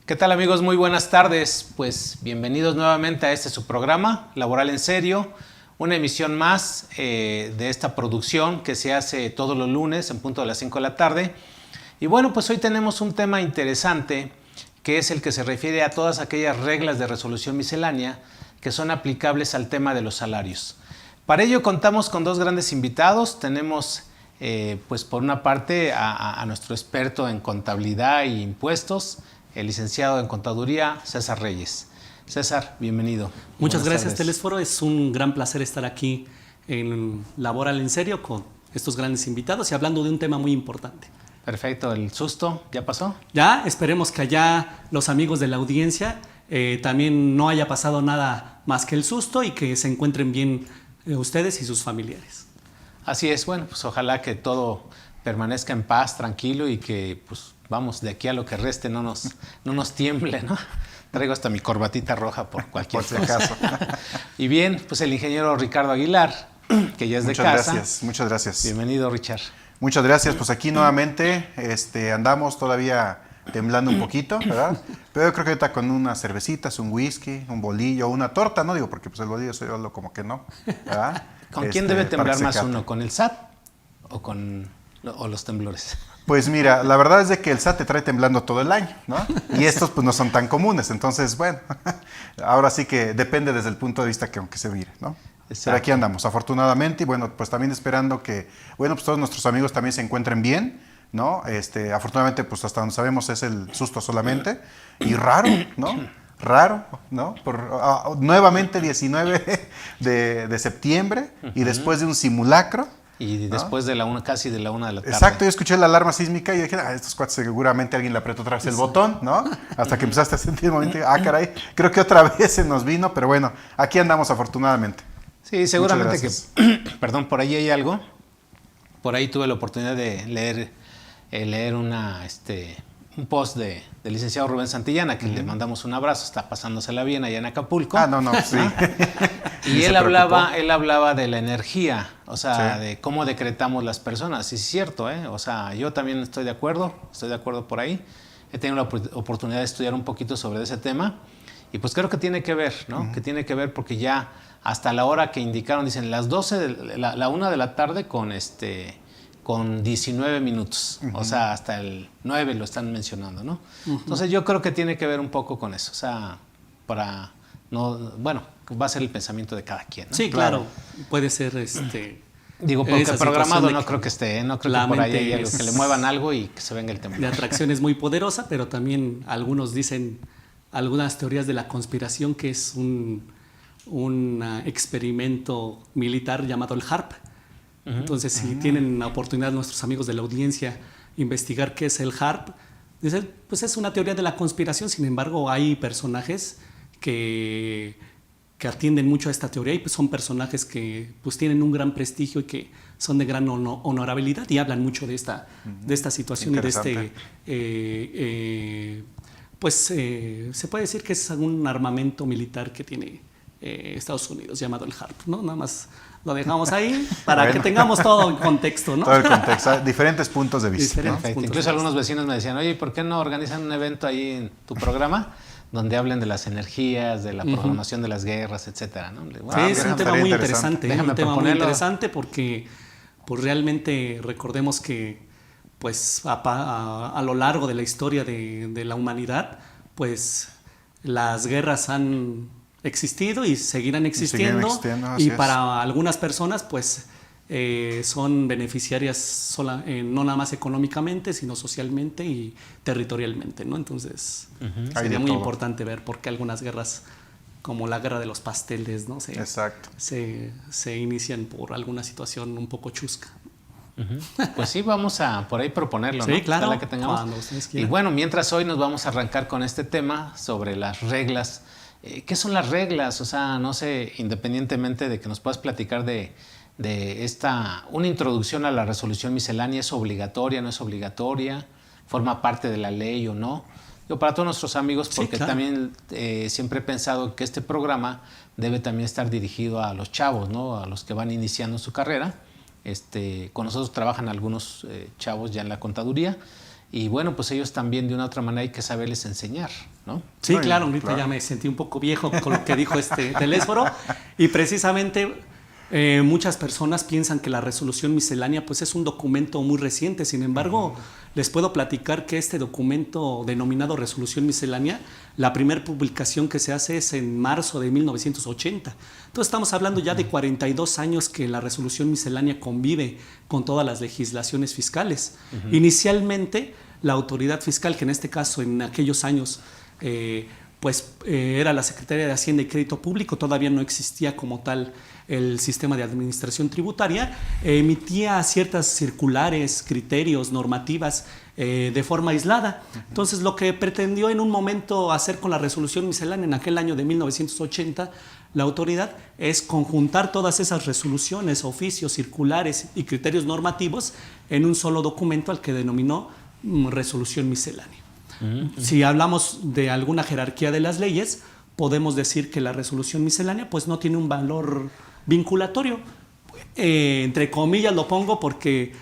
¿Qué tal, amigos? Muy buenas tardes. Pues bienvenidos nuevamente a este su programa, Laboral en Serio, una emisión más de esta producción que se hace todos los lunes en punto de las 5 de la tarde. Y bueno, pues hoy tenemos un tema interesante que es el que se refiere a todas aquellas reglas de resolución miscelánea que son aplicables al tema de los salarios. Para ello contamos con dos grandes invitados. Tenemos pues por una parte a nuestro experto en contabilidad e impuestos, el licenciado en Contaduría, César Reyes. César, bienvenido. Muchas gracias, Telesforo. Es un gran placer estar aquí en Laboral en Serio con estos grandes invitados y hablando de un tema muy importante. Perfecto. ¿El susto ya pasó? Ya, esperemos que allá los amigos de la audiencia también no haya pasado nada más que el susto y que se encuentren bien ustedes y sus familiares. Así es. Bueno, pues ojalá que todo permanezca en paz, tranquilo y que pues vamos, de aquí a lo que reste no nos tiemble, ¿no? Traigo hasta mi corbatita roja por cualquier caso. Y bien, pues el ingeniero Ricardo Aguilar, que ya es de casa. Muchas gracias. Bienvenido, Richard. Muchas gracias. Pues aquí nuevamente andamos todavía temblando un poquito, ¿verdad? Pero yo creo que ahorita con unas cervecitas, un whisky, un bolillo, una torta, no digo porque pues el bolillo soy yo como que no, ¿verdad? ¿Con quién debe temblar más uno? ¿Con el SAT o los temblores? Pues mira, la verdad es de que el SAT te trae temblando todo el año, ¿no? Y estos pues no son tan comunes, entonces bueno, ahora sí que depende desde el punto de vista que aunque se mire, ¿no? Exacto. Pero aquí andamos, afortunadamente, y bueno, pues también esperando que, bueno, pues todos nuestros amigos también se encuentren bien, ¿no? Afortunadamente, pues hasta donde sabemos es el susto solamente, y raro, ¿no? Raro, ¿no? Nuevamente 19 de septiembre, y después de un simulacro. Y después de casi de la 1 de la tarde. Exacto, yo escuché la alarma sísmica y dije, estos cuates seguramente alguien le apretó otra vez el botón, ¿no? Hasta que empezaste a sentir el momento, caray, creo que otra vez se nos vino, pero bueno, aquí andamos afortunadamente. Sí, seguramente que, perdón, por ahí hay algo. Por ahí tuve la oportunidad de leer un post del licenciado Rubén Santillana, que le mandamos un abrazo, está pasándosela bien allá en Acapulco. No, sí. Y él hablaba de la energía, o sea, sí, de cómo decretamos las personas. Y es cierto, o sea, yo también estoy de acuerdo por ahí. He tenido la oportunidad de estudiar un poquito sobre ese tema y pues creo que tiene que ver, ¿no? Que tiene que ver porque ya hasta la hora que indicaron, dicen las 12, la 1 de la tarde con 19 minutos, o sea, hasta el 9 lo están mencionando, ¿no? Entonces yo creo que tiene que ver un poco con eso, o sea, va a ser el pensamiento de cada quien, ¿no? Sí, claro, puede ser Digo, porque programado no creo que esté, no creo que por ahí haya algo que le muevan algo y que se venga el temblor. La atracción es muy poderosa, pero también algunos dicen, algunas teorías de la conspiración, que es un experimento militar llamado el HARP. Entonces, si tienen la oportunidad nuestros amigos de la audiencia investigar qué es el HARP, dicen, pues es una teoría de la conspiración. Sin embargo, hay personajes que atienden mucho a esta teoría y pues son personajes que pues tienen un gran prestigio y que son de gran honorabilidad y hablan mucho de esta situación y de se puede decir que es un armamento militar que tiene Estados Unidos llamado el HARP, ¿no? Nada más lo dejamos ahí para que tengamos todo el contexto, ¿no? Todo el contexto, diferentes puntos de vista. Incluso algunos vecinos me decían, oye, ¿por qué no organizan un evento ahí en tu programa donde hablen de las energías, de la programación de las guerras, etcétera, ¿no? Sí, es un tema muy interesante. Es un tema muy interesante porque pues, realmente recordemos que pues, a lo largo de la historia de la humanidad, pues las guerras han existido y seguirán existiendo. Y para algunas personas, pues son beneficiarias no nada más económicamente, sino socialmente y territorialmente, ¿no? Entonces, sería muy importante ver por qué algunas guerras, como la guerra de los pasteles, ¿no? Se inician por alguna situación un poco chusca. Pues sí, vamos a por ahí proponerlo, ¿no? Sí, claro. Ojalá que tengamos. Y bueno, mientras hoy nos vamos a arrancar con este tema sobre las reglas. ¿Qué son las reglas? O sea, no sé, independientemente de que nos puedas platicar de una introducción a la resolución miscelánea, ¿es obligatoria, no es obligatoria? ¿Forma parte de la ley o no? Yo para todos nuestros amigos, porque sí, claro, también siempre he pensado que este programa debe también estar dirigido a los chavos, ¿no? A los que van iniciando su carrera. Con nosotros trabajan algunos chavos ya en la contaduría y bueno, pues ellos también de una u otra manera hay que saberles enseñar, ¿no? Sí, claro, ahorita ya me sentí un poco viejo con lo que dijo Telésforo, y precisamente muchas personas piensan que la resolución miscelánea pues es un documento muy reciente. Sin embargo, les puedo platicar que este documento denominado resolución miscelánea, la primera publicación que se hace es en marzo de 1980. Entonces estamos hablando ya de 42 años que la resolución miscelánea convive con todas las legislaciones fiscales. Inicialmente, la autoridad fiscal, que en este caso en aquellos años era la Secretaría de Hacienda y Crédito Público, todavía no existía como tal el sistema de administración tributaria, emitía ciertas circulares, criterios, normativas de forma aislada. Entonces, lo que pretendió en un momento hacer con la resolución miscelánea en aquel año de 1980, la autoridad, es conjuntar todas esas resoluciones, oficios, circulares y criterios normativos en un solo documento al que denominó resolución miscelánea. Si hablamos de alguna jerarquía de las leyes, podemos decir que la resolución miscelánea pues no tiene un valor vinculatorio. Entre comillas lo pongo porque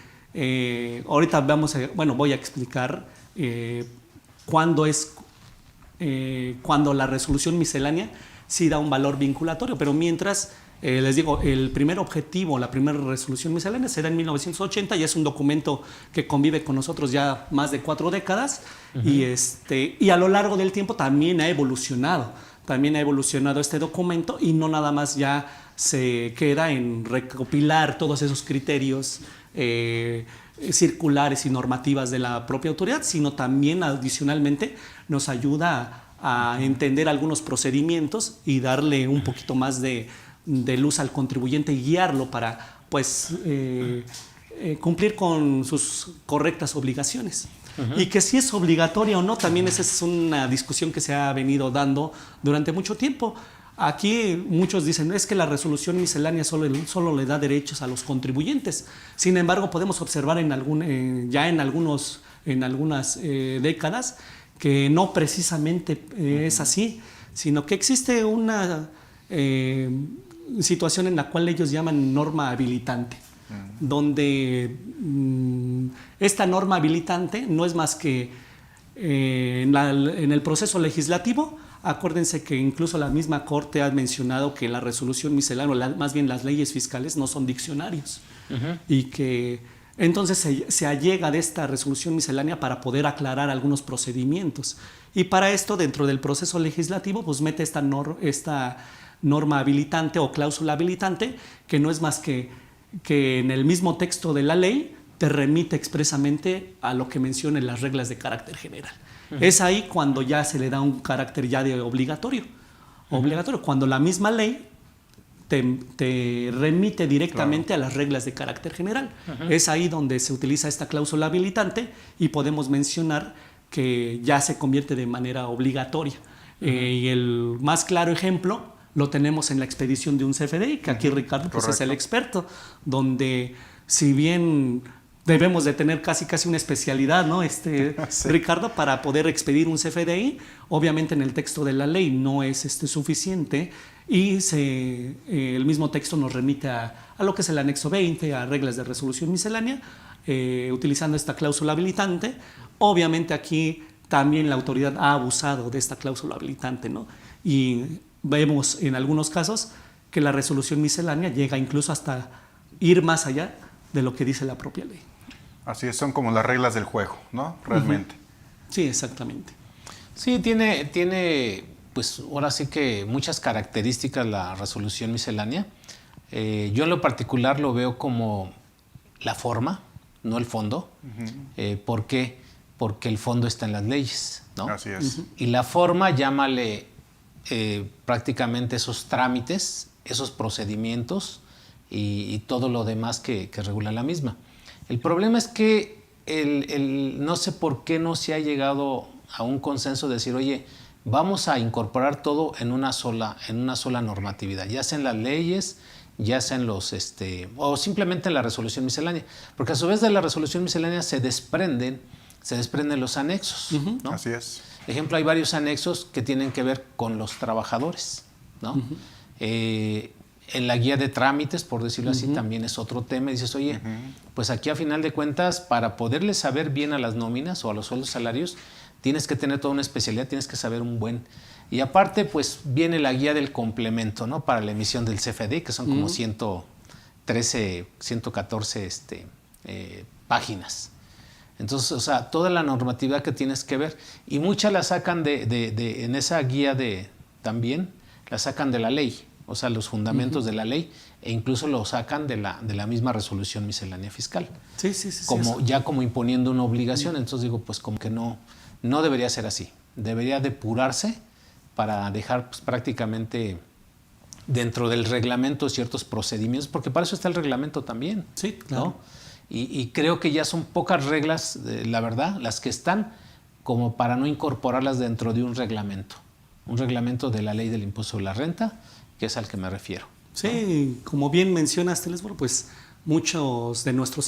ahorita voy a explicar cuándo la resolución miscelánea sí da un valor vinculatorio, pero mientras les digo, el primer objetivo, la primera resolución miscelánea será en 1980 y es un documento que convive con nosotros ya más de 4 décadas y a lo largo del tiempo también ha evolucionado este documento, y no nada más ya se queda en recopilar todos esos criterios circulares y normativas de la propia autoridad, sino también adicionalmente nos ayuda a entender algunos procedimientos y darle un poquito más de luz al contribuyente y guiarlo para cumplir con sus correctas obligaciones. Y que si es obligatoria o no, también esa es una discusión que se ha venido dando durante mucho tiempo. Aquí muchos dicen, es que la resolución miscelánea solo le da derechos a los contribuyentes. Sin embargo, podemos observar en algunas décadas que no precisamente es así, sino que existe una situación en la cual ellos llaman norma habilitante, donde esta norma habilitante no es más que en el proceso legislativo. Acuérdense que incluso la misma Corte ha mencionado que la resolución miscelánea, más bien las leyes fiscales, no son diccionarios, y que entonces se allega de esta resolución miscelánea para poder aclarar algunos procedimientos, y para esto dentro del proceso legislativo pues mete esta norma habilitante o cláusula habilitante, que no es más que en el mismo texto de la ley te remite expresamente a lo que mencionan las reglas de carácter general. Es ahí cuando ya se le da un carácter ya de obligatorio, cuando la misma ley te remite directamente a las reglas de carácter general. Es ahí donde se utiliza esta cláusula habilitante y podemos mencionar que ya se convierte de manera obligatoria. Y el más claro ejemplo lo tenemos en la expedición de un CFDI, que aquí Ricardo pues, es el experto, donde si bien debemos de tener casi una especialidad, ¿no? Sí. Ricardo, para poder expedir un CFDI, obviamente en el texto de la ley no es suficiente, y el mismo texto nos remite a lo que es el anexo 20, a reglas de resolución miscelánea, utilizando esta cláusula habilitante. Obviamente aquí también la autoridad ha abusado de esta cláusula habilitante, ¿no? Y vemos en algunos casos que la resolución miscelánea llega incluso hasta ir más allá de lo que dice la propia ley. Así es, son como las reglas del juego, ¿no? Realmente. Sí, exactamente. Sí, tiene, pues ahora sí que muchas características la resolución miscelánea. Yo en lo particular lo veo como la forma, no el fondo. ¿Por qué? Porque el fondo está en las leyes, ¿no? Así es. Y la forma, llámale prácticamente esos trámites, esos procedimientos y todo lo demás que regula la misma. El problema es que no sé por qué no se ha llegado a un consenso de decir, oye, vamos a incorporar todo en una sola normatividad, ya sea en las leyes, ya sea en o simplemente en la resolución miscelánea, porque a su vez de la resolución miscelánea se desprenden los anexos, ¿no? Así es. Ejemplo, hay varios anexos que tienen que ver con los trabajadores, ¿no? En la guía de trámites, por decirlo así, también es otro tema. Dices, oye, pues aquí a final de cuentas, para poderle saber bien a las nóminas o a los sueldos salarios, tienes que tener toda una especialidad, tienes que saber un buen... Y aparte, pues viene la guía del complemento, ¿no? Para la emisión del CFDI, que son como 113, 114 páginas. Entonces, o sea, toda la normatividad que tienes que ver, y muchas la sacan en esa guía también, la sacan de la ley, o sea, los fundamentos de la ley, e incluso lo sacan de la misma resolución miscelánea fiscal. Sí. Ya como imponiendo una obligación. Entonces digo, pues como que no debería ser así. Debería depurarse para dejar pues, prácticamente dentro del reglamento ciertos procedimientos, porque para eso está el reglamento también. Sí, claro. ¿no? Y creo que ya son pocas reglas, la verdad, las que están como para no incorporarlas dentro de un reglamento de la ley del impuesto sobre la renta, que es al que me refiero. Sí, ¿no? Como bien mencionaste, Lesboro, pues muchos de nuestro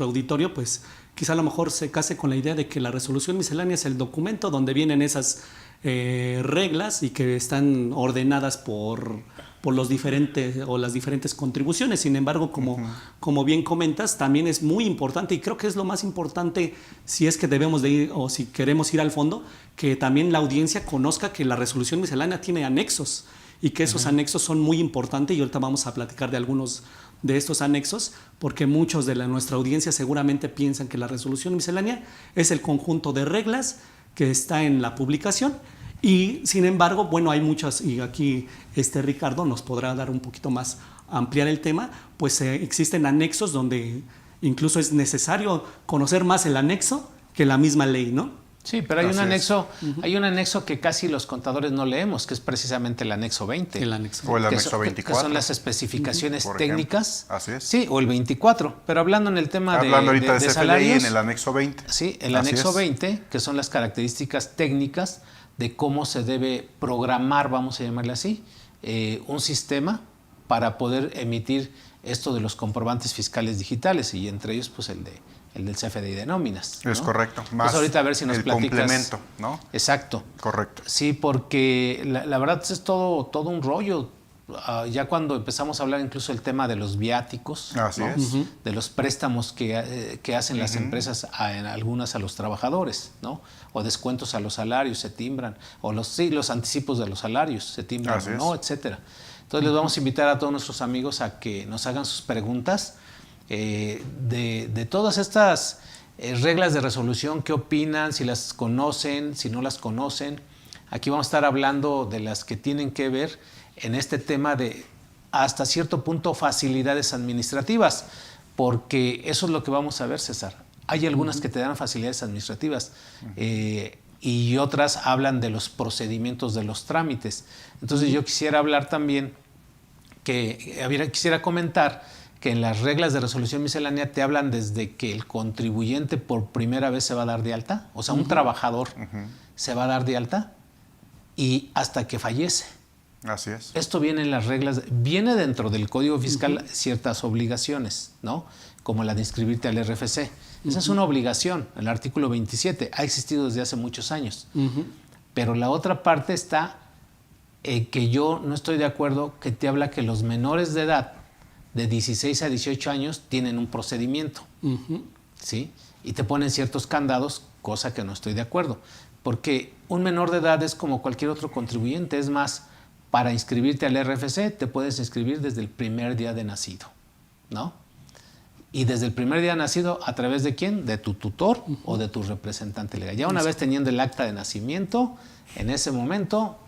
auditorio, pues quizá a lo mejor se case con la idea de que la resolución miscelánea es el documento donde vienen esas reglas y que están ordenadas por los diferentes o las diferentes contribuciones. Sin embargo, como bien comentas, también es muy importante, y creo que es lo más importante si es que debemos de ir o si queremos ir al fondo, que también la audiencia conozca que la resolución miscelánea tiene anexos y que esos anexos son muy importantes, y ahorita vamos a platicar de algunos de estos anexos, porque muchos de nuestra audiencia seguramente piensan que la resolución miscelánea es el conjunto de reglas que está en la publicación, y sin embargo, bueno, hay muchas, y aquí Ricardo nos podrá dar un poquito más, ampliar el tema, pues existen anexos donde incluso es necesario conocer más el anexo que la misma ley, ¿no? Sí, pero hay un anexo que casi los contadores no leemos, que es precisamente el anexo 20. El anexo. O el anexo 24. Que son las especificaciones por técnicas. Ejemplo. Así es. Sí, o el 24. Pero hablando en el tema ahorita de CFDI salarios. en el anexo 20. Sí, el anexo 20, que son las características técnicas de cómo se debe programar, vamos a llamarle así, un sistema para poder emitir esto de los comprobantes fiscales digitales, y entre ellos pues el del CFDI de nóminas, ¿no? Es correcto. Más pues ahorita a ver si nos platicas. Complemento, ¿no? Exacto. Correcto. Sí, porque la verdad es todo un rollo. Ya cuando empezamos a hablar incluso del tema de los viáticos, Así ¿no? es. De los préstamos que hacen las empresas, algunas a los trabajadores, ¿no? O descuentos a los salarios se timbran, o los anticipos de los salarios se timbran, Así ¿no? Etcétera. Entonces les vamos a invitar a todos nuestros amigos a que nos hagan sus preguntas de todas estas reglas de resolución. ¿Qué opinan? Si las conocen, si no las conocen. Aquí vamos a estar hablando de las que tienen que ver en este tema de, hasta cierto punto, facilidades administrativas, porque eso es lo que vamos a ver, César. Hay algunas que te dan facilidades administrativas y otras hablan de los procedimientos de los trámites. Entonces yo quisiera hablar también, quisiera comentar que en las reglas de resolución miscelánea te hablan desde que el contribuyente por primera vez se va a dar de alta, o sea, un trabajador se va a dar de alta, y hasta que fallece. Así es. Esto viene en las reglas, viene dentro del Código Fiscal ciertas obligaciones, ¿no? Como la de inscribirte al RFC. Esa es una obligación, el artículo 27, ha existido desde hace muchos años. Pero la otra parte está que yo no estoy de acuerdo, que te habla que los menores de edad, de 16 a 18 años, tienen un procedimiento, ¿sí? Y te ponen ciertos candados, cosa que no estoy de acuerdo. Porque un menor de edad es como cualquier otro contribuyente. Es más, para inscribirte al RFC te puedes inscribir desde el primer día de nacido, ¿no? Y desde el primer día de nacido, ¿a través de quién? De tu tutor o de tu representante legal. Ya una vez teniendo el acta de nacimiento, en ese momento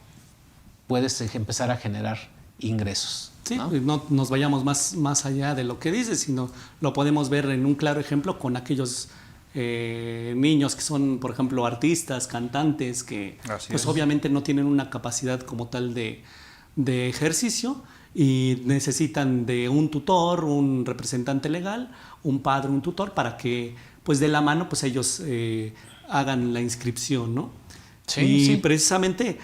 puedes empezar a generar ingresos. Sí, no nos vayamos más allá de lo que dices, sino lo podemos ver en un claro ejemplo con aquellos niños que son, por ejemplo, artistas, cantantes, que pues obviamente no tienen una capacidad como tal de ejercicio y necesitan de un tutor, un representante legal, un padre, un tutor, para que pues de la mano pues ellos hagan la inscripción, ¿no? Sí, precisamente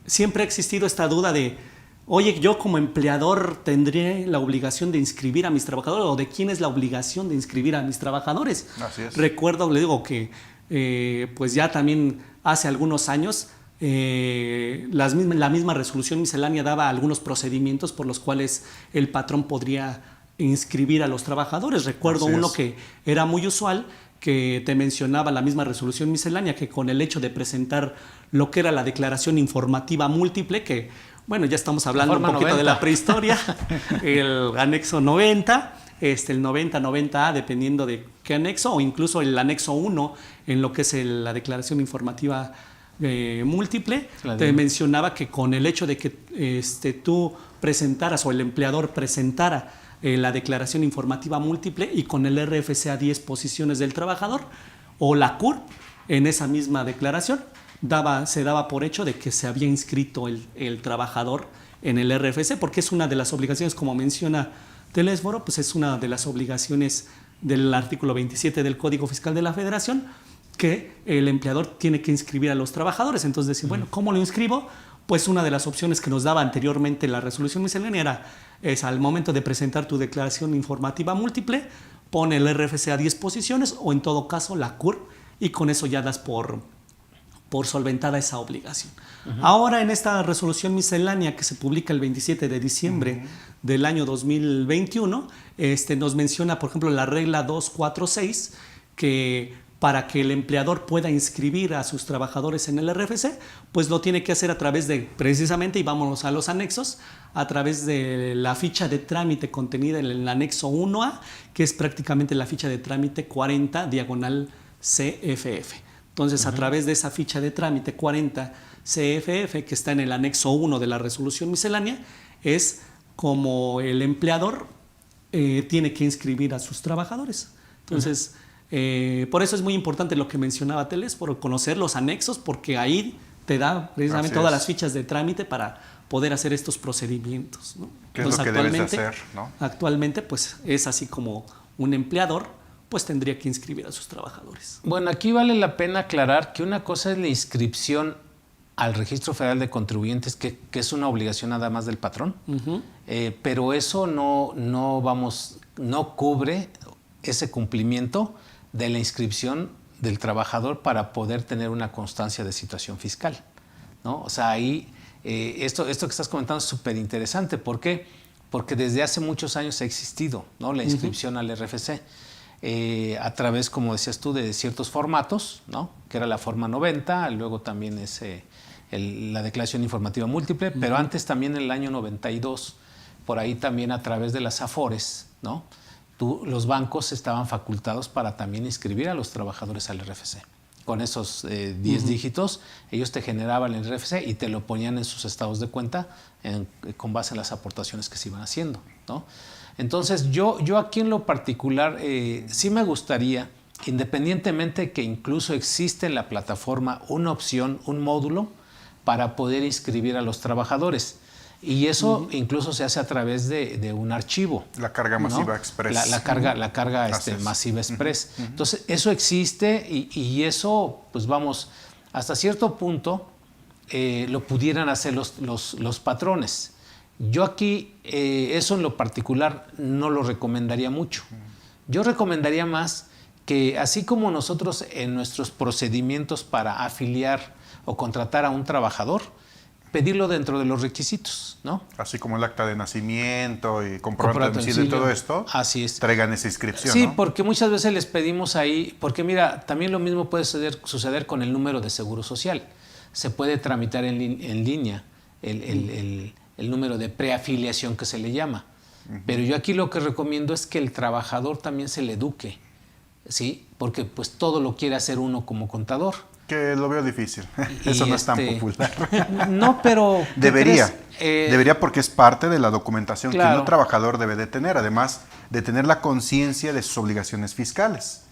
siempre ha existido esta duda de, oye, yo como empleador tendré la obligación de inscribir a mis trabajadores, o de quién es la obligación de inscribir a mis trabajadores. Así es. Recuerdo, le digo que pues ya también hace algunos años la misma resolución miscelánea daba algunos procedimientos por los cuales el patrón podría inscribir a los trabajadores. Recuerdo uno que era muy usual, que te mencionaba la misma resolución miscelánea, que con el hecho de presentar lo que era la declaración informativa múltiple, que bueno, ya estamos hablando un poquito 90. De la prehistoria, el anexo 90, el 90-90A, dependiendo de qué anexo, o incluso el anexo 1, en lo que es la declaración informativa múltiple, te mencionaba que con el hecho de que tú presentaras o el empleador presentara la declaración informativa múltiple y con el RFC a 10 posiciones del trabajador o la CURP en esa misma declaración, se daba por hecho de que se había inscrito el trabajador en el RFC, porque es una de las obligaciones, como menciona Telésforo, pues es una de las obligaciones del artículo 27 del Código Fiscal de la Federación, que el empleador tiene que inscribir a los trabajadores. Entonces decir, bueno, ¿cómo lo inscribo? Pues una de las opciones que nos daba anteriormente la resolución miscelánea es al momento de presentar tu declaración informativa múltiple, pone el RFC a 10 posiciones o en todo caso la CURP, y con eso ya das por solventada esa obligación. Ahora en esta resolución miscelánea que se publica el 27 de diciembre del año 2021, nos menciona, por ejemplo, la regla 246, que para que el empleador pueda inscribir a sus trabajadores en el RFC, pues lo tiene que hacer a través de, precisamente, y vámonos a los anexos, a través de la ficha de trámite contenida en el anexo 1A, que es prácticamente la ficha de trámite 40/CFF. Entonces, a través de esa ficha de trámite 40 CFF, que está en el anexo 1 de la resolución miscelánea, es como el empleador tiene que inscribir a sus trabajadores. Entonces, por eso es muy importante lo que mencionaba Teles, por conocer los anexos, porque ahí te da precisamente todas las fichas de trámite para poder hacer estos procedimientos, ¿no? ¿Qué es lo que debes de hacer, ¿no? Actualmente, pues, es así como un empleador pues tendría que inscribir a sus trabajadores. Bueno, aquí vale la pena aclarar que una cosa es la inscripción al Registro Federal de Contribuyentes, que es una obligación nada más del patrón, pero eso no cubre ese cumplimiento de la inscripción del trabajador para poder tener una constancia de situación fiscal, ¿no? O sea, ahí esto que estás comentando es súper interesante. ¿Por qué? Porque desde hace muchos años ha existido, ¿no?, la inscripción al RFC. A través, como decías tú, de ciertos formatos, ¿no?, que era la forma 90, luego también es la declaración informativa múltiple, pero antes también en el año 92, por ahí también a través de las AFORES, ¿no?, los bancos estaban facultados para también inscribir a los trabajadores al RFC. Con esos 10 dígitos, ellos te generaban el RFC y te lo ponían en sus estados de cuenta con base en las aportaciones que se iban haciendo, ¿no? Entonces, yo aquí en lo particular sí me gustaría, independientemente que incluso existe en la plataforma una opción, un módulo para poder inscribir a los trabajadores. Y eso incluso se hace a través de un archivo. La carga masiva, ¿no?, express. La carga masiva express. Entonces, eso existe y eso, pues vamos, hasta cierto punto lo pudieran hacer los patrones. Yo aquí, eso en lo particular, no lo recomendaría mucho. Yo recomendaría más que, así como nosotros en nuestros procedimientos para afiliar o contratar a un trabajador, pedirlo dentro de los requisitos, ¿no? Así como el acta de nacimiento y comprobante de domicilio y todo esto. Así es. Traigan esa inscripción, sí, ¿no? Porque muchas veces les pedimos ahí, porque mira, también lo mismo puede suceder con el número de seguro social. Se puede tramitar en línea el número de preafiliación que se le llama. Pero yo aquí lo que recomiendo es que el trabajador también se le eduque, ¿sí? Porque pues todo lo quiere hacer uno como contador. Que lo veo difícil. Eso no es tan popular. No, pero... Debería. Debería, porque es parte de la documentación, claro, que un trabajador debe de tener, además de tener la conciencia de sus obligaciones fiscales.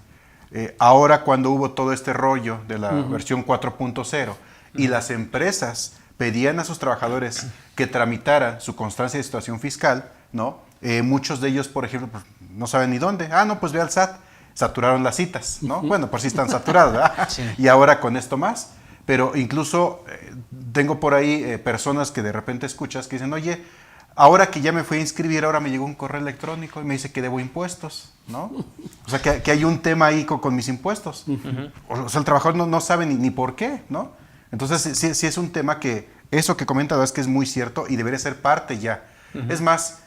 Ahora, cuando hubo todo este rollo de la versión 4.0 y las empresas pedían a sus trabajadores que tramitaran su constancia de situación fiscal, ¿no? Muchos de ellos, por ejemplo, pues, no saben ni dónde. No, pues ve al SAT. Saturaron las citas, ¿no? Bueno, por si están saturadas, ¿verdad? Sí. Y ahora con esto más. Pero incluso tengo por ahí personas que de repente escuchas que dicen, oye, ahora que ya me fui a inscribir, ahora me llegó un correo electrónico y me dice que debo impuestos, ¿no? O sea, que hay un tema ahí con mis impuestos. O sea, el trabajador no sabe ni por qué, ¿no? Entonces, sí es un tema que, eso que comenta es que es muy cierto y debería ser parte ya. Es más,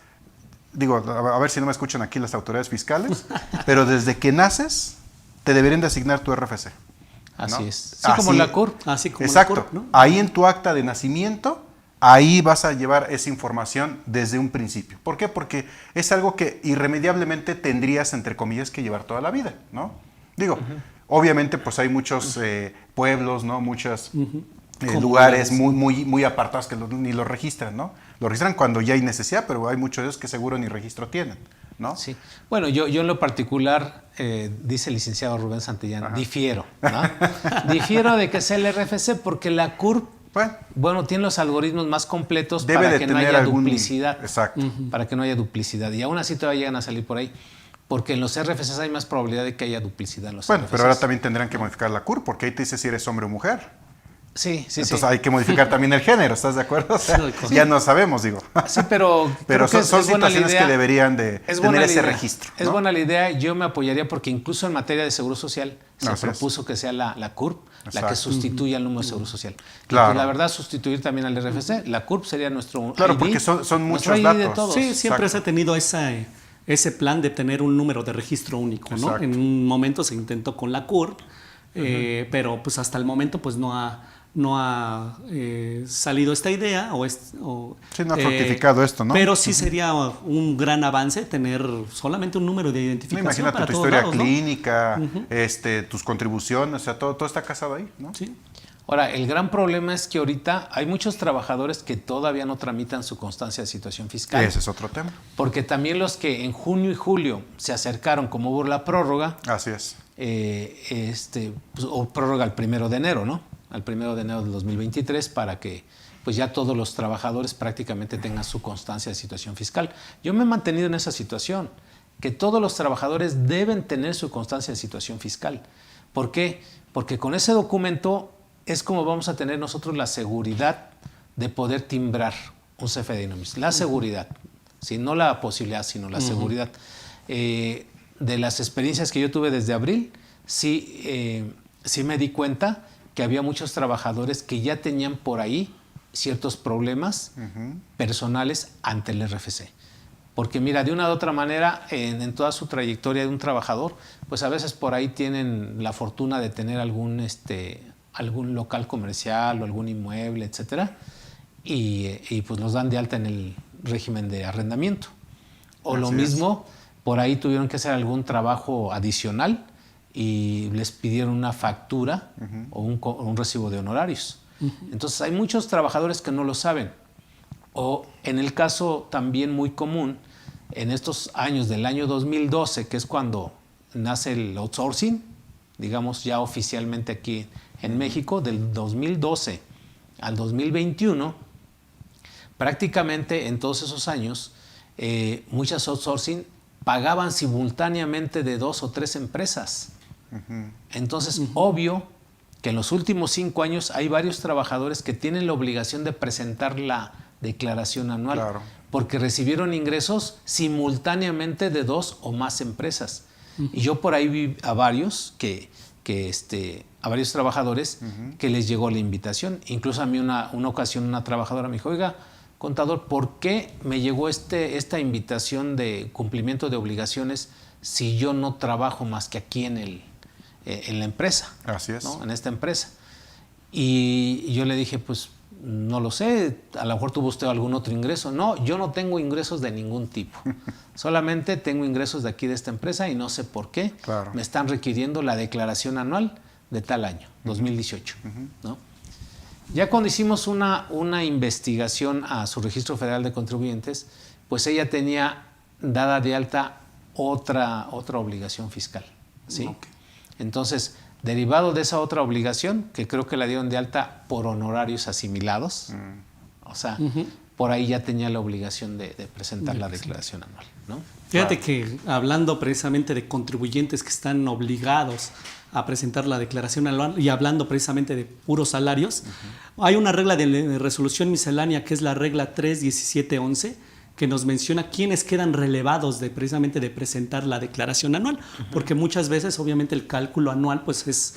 digo, a ver si no me escuchan aquí las autoridades fiscales, pero desde que naces te deberían de asignar tu RFC. Así es. Así como la CURP. Así como exacto. La CURP, ¿no? Ahí en tu acta de nacimiento, ahí vas a llevar esa información desde un principio. ¿Por qué? Porque es algo que irremediablemente tendrías, entre comillas, que llevar toda la vida, ¿no? Digo, obviamente pues hay muchos pueblos, ¿no? Muchos lugares muy apartados que ni los registran, ¿no? Lo registran cuando ya hay necesidad, pero hay muchos de ellos que seguro ni registro tienen, ¿no? Sí. Bueno, yo en lo particular, dice el licenciado Rubén Santillán, difiero, ¿no? Difiero de que sea el RFC porque la CURP, bueno, tiene los algoritmos más completos para que no haya duplicidad. Exacto. Para que no haya duplicidad. Y aún así todavía llegan a salir por ahí. Porque en los RFCs hay más probabilidad de que haya duplicidad en los RFCs. Pero ahora también tendrán que modificar la CURP, porque ahí te dice si eres hombre o mujer. Sí. Entonces hay que modificar también el género, ¿estás de acuerdo? O sea, ya no sabemos, digo. Sí, pero son situaciones que deberían de tener ese registro, ¿no? Es buena la idea, yo me apoyaría porque incluso en materia de seguro social se propuso que sea la CURP la que sustituya al número de seguro social. Claro. Y pues, la verdad, sustituir también al RFC, la CURP sería nuestro Claro, ID, porque son muchos ID datos. de todos. Sí, siempre se ha tenido ese plan de tener un número de registro único, ¿no? En un momento se intentó con la CURP, pero pues hasta el momento pues no ha salido esta idea sí, no ha fructificado esto, ¿no? Pero sí sería un gran avance tener solamente un número de identificación. Imagínate para tu todos historia lados, clínica, tus contribuciones, o sea, todo está casado ahí, ¿no? Sí. Ahora, el gran problema es que ahorita hay muchos trabajadores que todavía no tramitan su constancia de situación fiscal. Ese es otro tema. Porque también los que en junio y julio se acercaron, como hubo la prórroga. Así es. O prórroga al 1 de enero, ¿no? Al 1 de enero del 2023 para que pues ya todos los trabajadores prácticamente tengan su constancia de situación fiscal. Yo me he mantenido en esa situación, que todos los trabajadores deben tener su constancia de situación fiscal. ¿Por qué? Porque con ese documento es como vamos a tener nosotros la seguridad de poder timbrar un CFDI NOMIS. La seguridad, ¿sí? No la posibilidad, sino la seguridad. De las experiencias que yo tuve desde abril, sí me di cuenta que había muchos trabajadores que ya tenían por ahí ciertos problemas personales ante el RFC. Porque mira, de una u otra manera, en toda su trayectoria de un trabajador, pues a veces por ahí tienen la fortuna de tener algún local comercial o algún inmueble, etcétera, y pues los dan de alta en el régimen de arrendamiento. O lo mismo, por ahí tuvieron que hacer algún trabajo adicional y les pidieron una factura o un recibo de honorarios. Entonces hay muchos trabajadores que no lo saben. O en el caso también muy común, en estos años del año 2012, que es cuando nace el outsourcing, digamos ya oficialmente aquí en México, del 2012 al 2021, prácticamente en todos esos años, muchas outsourcing pagaban simultáneamente de 2 o 3 empresas. Entonces, obvio que en los últimos 5 años hay varios trabajadores que tienen la obligación de presentar la declaración anual, porque recibieron ingresos simultáneamente de 2 o más empresas. Y yo por ahí vi a varios a varios trabajadores que les llegó la invitación. Incluso a mí una ocasión una trabajadora me dijo, oiga, contador, ¿por qué me llegó esta invitación de cumplimiento de obligaciones si yo no trabajo más que aquí en la empresa? Así es. ¿No? En esta empresa. Y yo le dije, pues no lo sé, a lo mejor tuvo usted algún otro ingreso. No, yo no tengo ingresos de ningún tipo. Solamente tengo ingresos de aquí de esta empresa y no sé por qué. Me están requiriendo la declaración anual de tal año, 2018. ¿No? Ya cuando hicimos una investigación a su Registro Federal de Contribuyentes, pues ella tenía dada de alta otra obligación fiscal. ¿Sí? Entonces, derivado de esa otra obligación, que creo que la dieron de alta por honorarios asimilados, o sea, por ahí ya tenía la obligación de presentar la declaración anual, ¿no? Fíjate que hablando precisamente de contribuyentes que están obligados a presentar la declaración anual y hablando precisamente de puros salarios, hay una regla de resolución miscelánea que es la regla 3.17.11 que nos menciona quiénes quedan relevados precisamente de presentar la declaración anual, porque muchas veces obviamente el cálculo anual pues es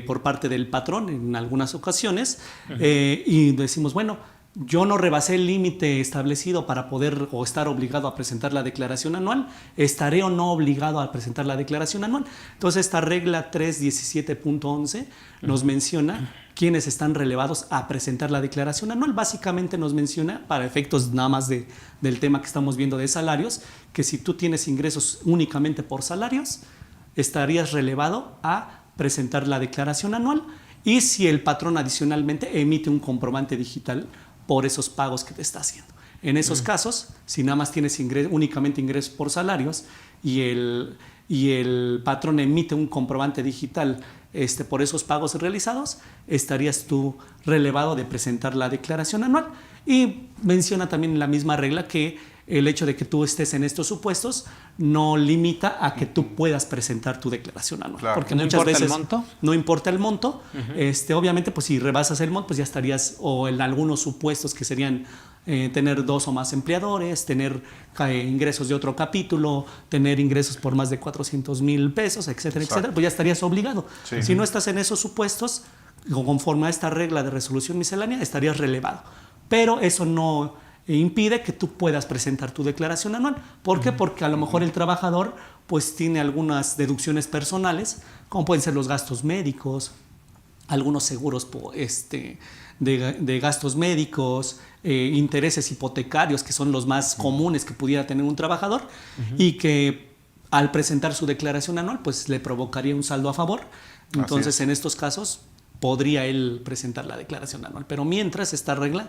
por parte del patrón en algunas ocasiones, y decimos, bueno, yo no rebasé el límite establecido para poder o estar obligado a presentar la declaración anual, ¿estaré o no obligado a presentar la declaración anual? Entonces esta regla 317.11 nos menciona quiénes están relevados a presentar la declaración anual. Básicamente nos menciona, para efectos nada más del tema que estamos viendo de salarios, que si tú tienes ingresos únicamente por salarios, estarías relevado a presentar la declaración anual, y si el patrón adicionalmente emite un comprobante digital por esos pagos que te está haciendo. En esos casos, si nada más tienes únicamente ingresos por salarios y el patrón emite un comprobante digital por esos pagos realizados, estarías tú relevado de presentar la declaración anual. Y menciona también la misma regla que el hecho de que tú estés en estos supuestos no limita a que tú puedas presentar tu declaración anual. Claro. Porque ¿No muchas importa veces el monto? No importa el monto. Obviamente, pues si rebasas el monto, pues ya estarías, o en algunos supuestos que serían tener 2 o más empleadores, tener ingresos de otro capítulo, tener ingresos por más de 400,000 pesos, etcétera, etcétera, pues ya estarías obligado. Sí. Si no estás en esos supuestos, conforme a esta regla de resolución miscelánea, estarías relevado. Pero eso no impide que tú puedas presentar tu declaración anual. ¿Por qué? Porque a lo mejor el trabajador pues tiene algunas deducciones personales, como pueden ser los gastos médicos, algunos seguros de gastos médicos, intereses hipotecarios, que son los más comunes que pudiera tener un trabajador, y que al presentar su declaración anual pues le provocaría un saldo a favor. Entonces en estos casos podría él presentar la declaración anual, pero mientras esta regla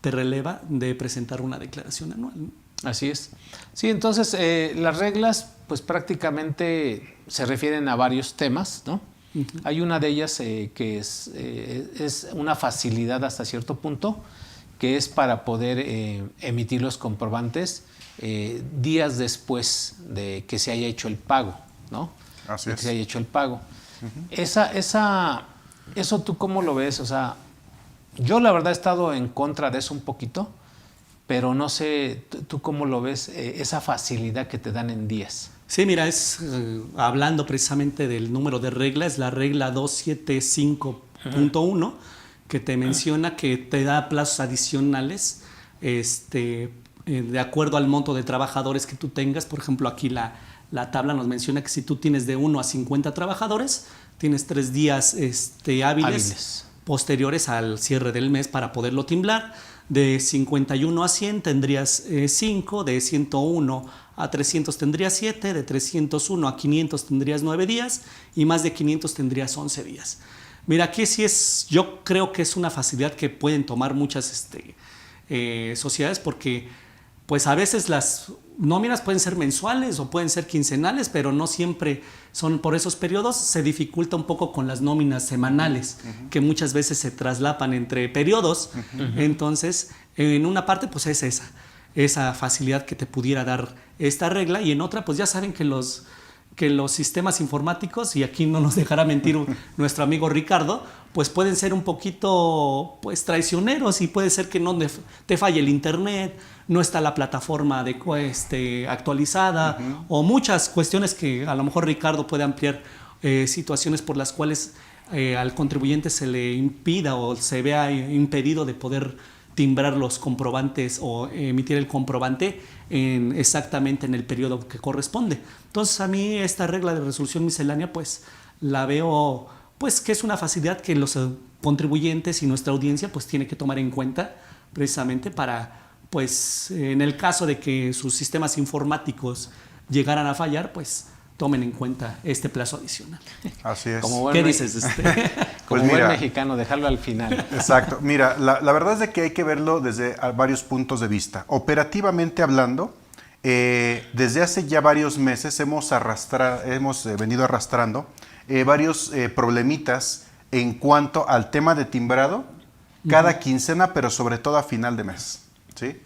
te releva de presentar una declaración anual. Así es. Sí, entonces las reglas pues prácticamente se refieren a varios temas, ¿no? Hay una de ellas que es una facilidad hasta cierto punto, que es para poder emitir los comprobantes días después de que se haya hecho el pago, ¿no? Así es. Que se haya hecho el pago. Eso tú ¿cómo lo ves? O sea, yo la verdad he estado en contra de eso un poquito, pero no sé, ¿tú cómo lo ves, esa facilidad que te dan en días? Sí, mira, hablando precisamente del número de reglas, la regla 275.1, que te menciona que te da plazos adicionales de acuerdo al monto de trabajadores que tú tengas. Por ejemplo, aquí la tabla nos menciona que si tú tienes de 1 a 50 trabajadores, tienes 3 días hábiles posteriores al cierre del mes para poderlo timbrar. De 51 a 100 tendrías 5, de 101 a 300 tendrías 7, de 301 a 500 tendrías 9 días y más de 500 tendrías 11 días. Mira, aquí sí yo creo que es una facilidad que pueden tomar muchas sociedades, porque pues a veces las nóminas pueden ser mensuales o pueden ser quincenales, pero no siempre son por esos periodos. Se dificulta un poco con las nóminas semanales, que muchas veces se traslapan entre periodos. Entonces, en una parte pues es esa facilidad que te pudiera dar esta regla, y en otra pues ya saben que los sistemas informáticos, y aquí no nos dejará mentir nuestro amigo Ricardo, pues pueden ser un poquito pues traicioneros, y puede ser que no te falle el internet, no está la plataforma actualizada, o muchas cuestiones que a lo mejor Ricardo puede ampliar, situaciones por las cuales al contribuyente se le impida o se vea impedido de poder timbrar los comprobantes o emitir el comprobante exactamente en el periodo que corresponde. Entonces, a mí esta regla de resolución miscelánea pues la veo pues que es una facilidad que los contribuyentes y nuestra audiencia pues tiene que tomar en cuenta, precisamente para pues en el caso de que sus sistemas informáticos llegaran a fallar, pues tomen en cuenta este plazo adicional. Así es. ¿Qué dices? Como pues buen mexicano, dejarlo al final. Exacto. Mira, la verdad es de que hay que verlo desde varios puntos de vista. Operativamente hablando, desde hace ya varios meses hemos venido arrastrando varios problemitas en cuanto al tema de timbrado cada quincena, pero sobre todo a final de mes, ¿sí?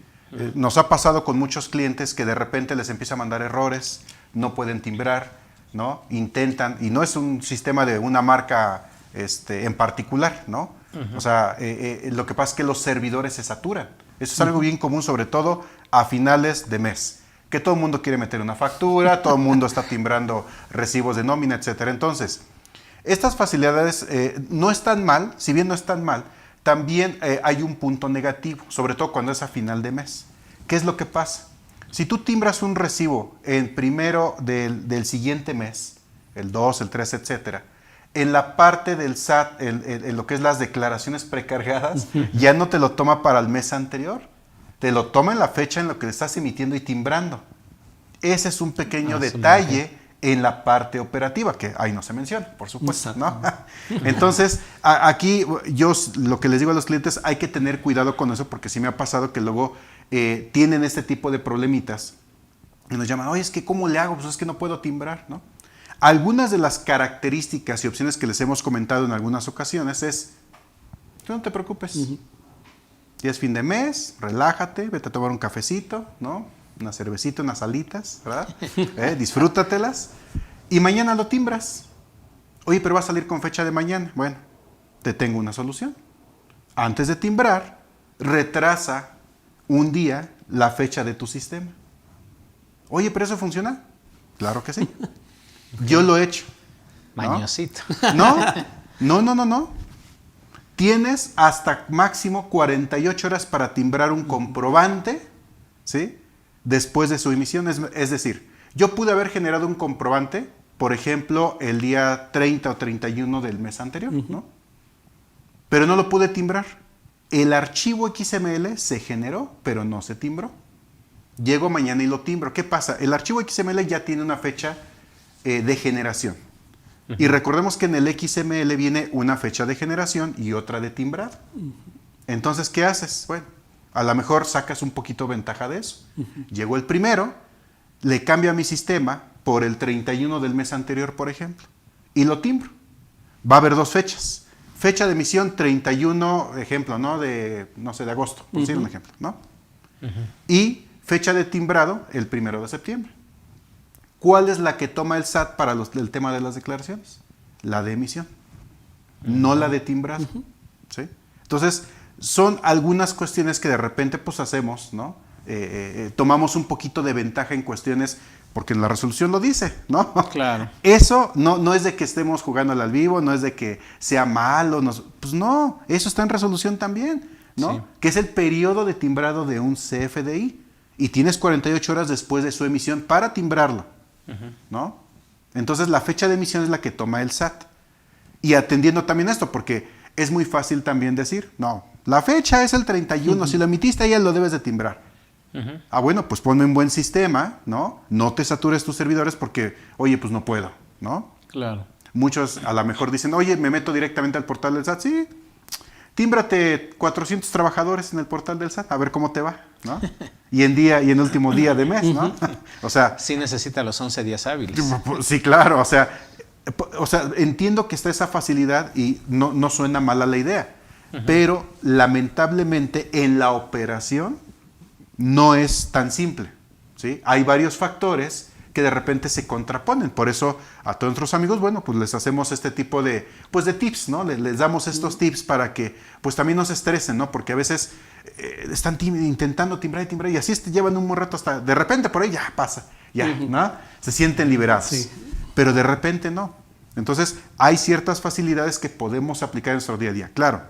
Nos ha pasado con muchos clientes que de repente les empieza a mandar errores, no pueden timbrar, ¿no? Intentan, y no es un sistema de una marca en particular, ¿no? O sea, lo que pasa es que los servidores se saturan. Eso es algo bien común, sobre todo a finales de mes, que todo el mundo quiere meter una factura, todo el mundo está timbrando recibos de nómina, etcétera. Entonces, Estas facilidades no están mal, si bien no están mal, también hay un punto negativo, sobre todo cuando es a final de mes. ¿Qué es lo que pasa? Si tú timbras un recibo en primero del siguiente mes, el 2, el 3, etcétera, en la parte del SAT, en lo que es las declaraciones precargadas, ya no te lo toma para el mes anterior, te lo toma en la fecha en lo que le estás emitiendo y timbrando. Ese es un pequeño detalle en la parte operativa, que ahí no se menciona, por supuesto, ¿no? Entonces, aquí yo lo que les digo a los clientes, hay que tener cuidado con eso, porque sí me ha pasado que luego tienen este tipo de problemitas y nos llaman, oye, es que ¿cómo le hago? Pues es que no puedo timbrar, ¿no? Algunas de las características y opciones que les hemos comentado en algunas ocasiones es, tú no te preocupes, ya es fin de mes, relájate, vete a tomar un cafecito, ¿no? Una cervecita, unas alitas, ¿verdad? Disfrútatelas y mañana lo timbras. Oye, pero va a salir con fecha de mañana. Bueno, te tengo una solución. Antes de timbrar, retrasa un día la fecha de tu sistema. Oye, ¿pero eso funciona? Claro que sí. Yo lo he hecho. Mañosito. No. Tienes hasta máximo 48 horas para timbrar un comprobante, ¿sí? Después de su emisión. Es decir, yo pude haber generado un comprobante, por ejemplo, el día 30 o 31 del mes anterior, ¿no? Pero no lo pude timbrar. El archivo XML se generó, pero no se timbró. Llego mañana y lo timbro. ¿Qué pasa? El archivo XML ya tiene una fecha de generación. Y recordemos que en el XML viene una fecha de generación y otra de timbrado. Entonces, ¿qué haces? Bueno, a lo mejor sacas un poquito ventaja de eso. Llegó el primero, le cambio a mi sistema por el 31 del mes anterior, por ejemplo, y lo timbro. Va a haber dos fechas. Fecha de emisión 31, ejemplo, ¿no? De agosto, por decir un ejemplo, ¿no? Y fecha de timbrado el 1 de septiembre. ¿Cuál es la que toma el SAT para el tema de las declaraciones? La de emisión, no la de timbrado. ¿Sí? Entonces, son algunas cuestiones que de repente pues hacemos, ¿no? Tomamos un poquito de ventaja en cuestiones, porque la resolución lo dice, ¿no? Claro. Eso no es de que estemos jugando al vivo, no es de que sea malo, pues no, eso está en resolución también, ¿no? Sí. Que es el periodo de timbrado de un CFDI y tienes 48 horas después de su emisión para timbrarlo, ¿no? Entonces la fecha de emisión es la que toma el SAT. Y atendiendo también esto, porque es muy fácil también decir, no, la fecha es el 31, si lo emitiste ya lo debes de timbrar. Bueno, pues ponme un buen sistema, ¿no? No te satures tus servidores porque, oye, pues no puedo, ¿no? Claro. Muchos a lo mejor dicen, oye, me meto directamente al portal del SAT. Sí, tímbrate 400 trabajadores en el portal del SAT, a ver cómo te va, ¿no? Y en último día de mes, ¿no? O sea... Sí necesita los 11 días hábiles. Sí, claro, o sea, entiendo que está esa facilidad y no suena mala la idea, pero lamentablemente en la operación no es tan simple, ¿sí? Hay varios factores que de repente se contraponen. Por eso a todos nuestros amigos, bueno, pues les hacemos este tipo de tips, ¿no? Les damos estos tips para que pues también no se estresen, ¿no? Porque a veces están intentando timbrar y así llevan un buen rato hasta de repente por ahí ya pasa, ya, ¿no? Se sienten liberados. Sí. Pero de repente no. Entonces hay ciertas facilidades que podemos aplicar en nuestro día a día. Claro,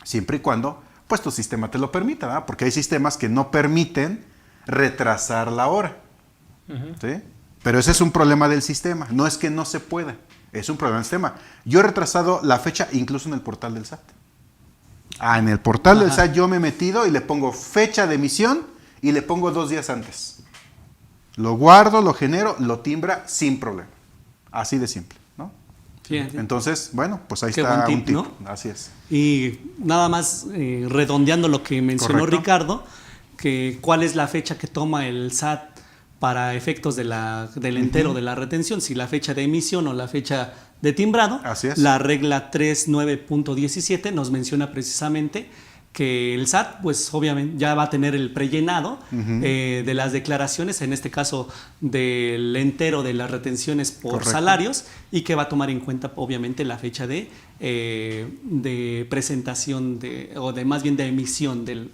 siempre y cuando pues tu sistema te lo permita, ¿verdad? Porque hay sistemas que no permiten retrasar la hora. ¿Sí? Pero ese es un problema del sistema, no es que no se pueda, es un problema del sistema. Yo he retrasado la fecha incluso en el portal del SAT. En el portal del SAT yo me he metido y le pongo fecha de emisión y le pongo 2 días antes. Lo guardo, lo genero, lo timbra sin problema. Así de simple, ¿no? Sí. Entonces, bueno, pues ahí está un tip, ¿no? Así es. Y nada más redondeando lo que mencionó Correcto. Ricardo, que cuál es la fecha que toma el SAT para efectos del entero de la retención, si la fecha de emisión o la fecha de timbrado. Así es. La regla 39.17 nos menciona precisamente que el SAT, pues obviamente ya va a tener el prellenado de las declaraciones, en este caso del entero de las retenciones por Correcto. Salarios, y que va a tomar en cuenta obviamente la fecha de presentación o de más bien de emisión del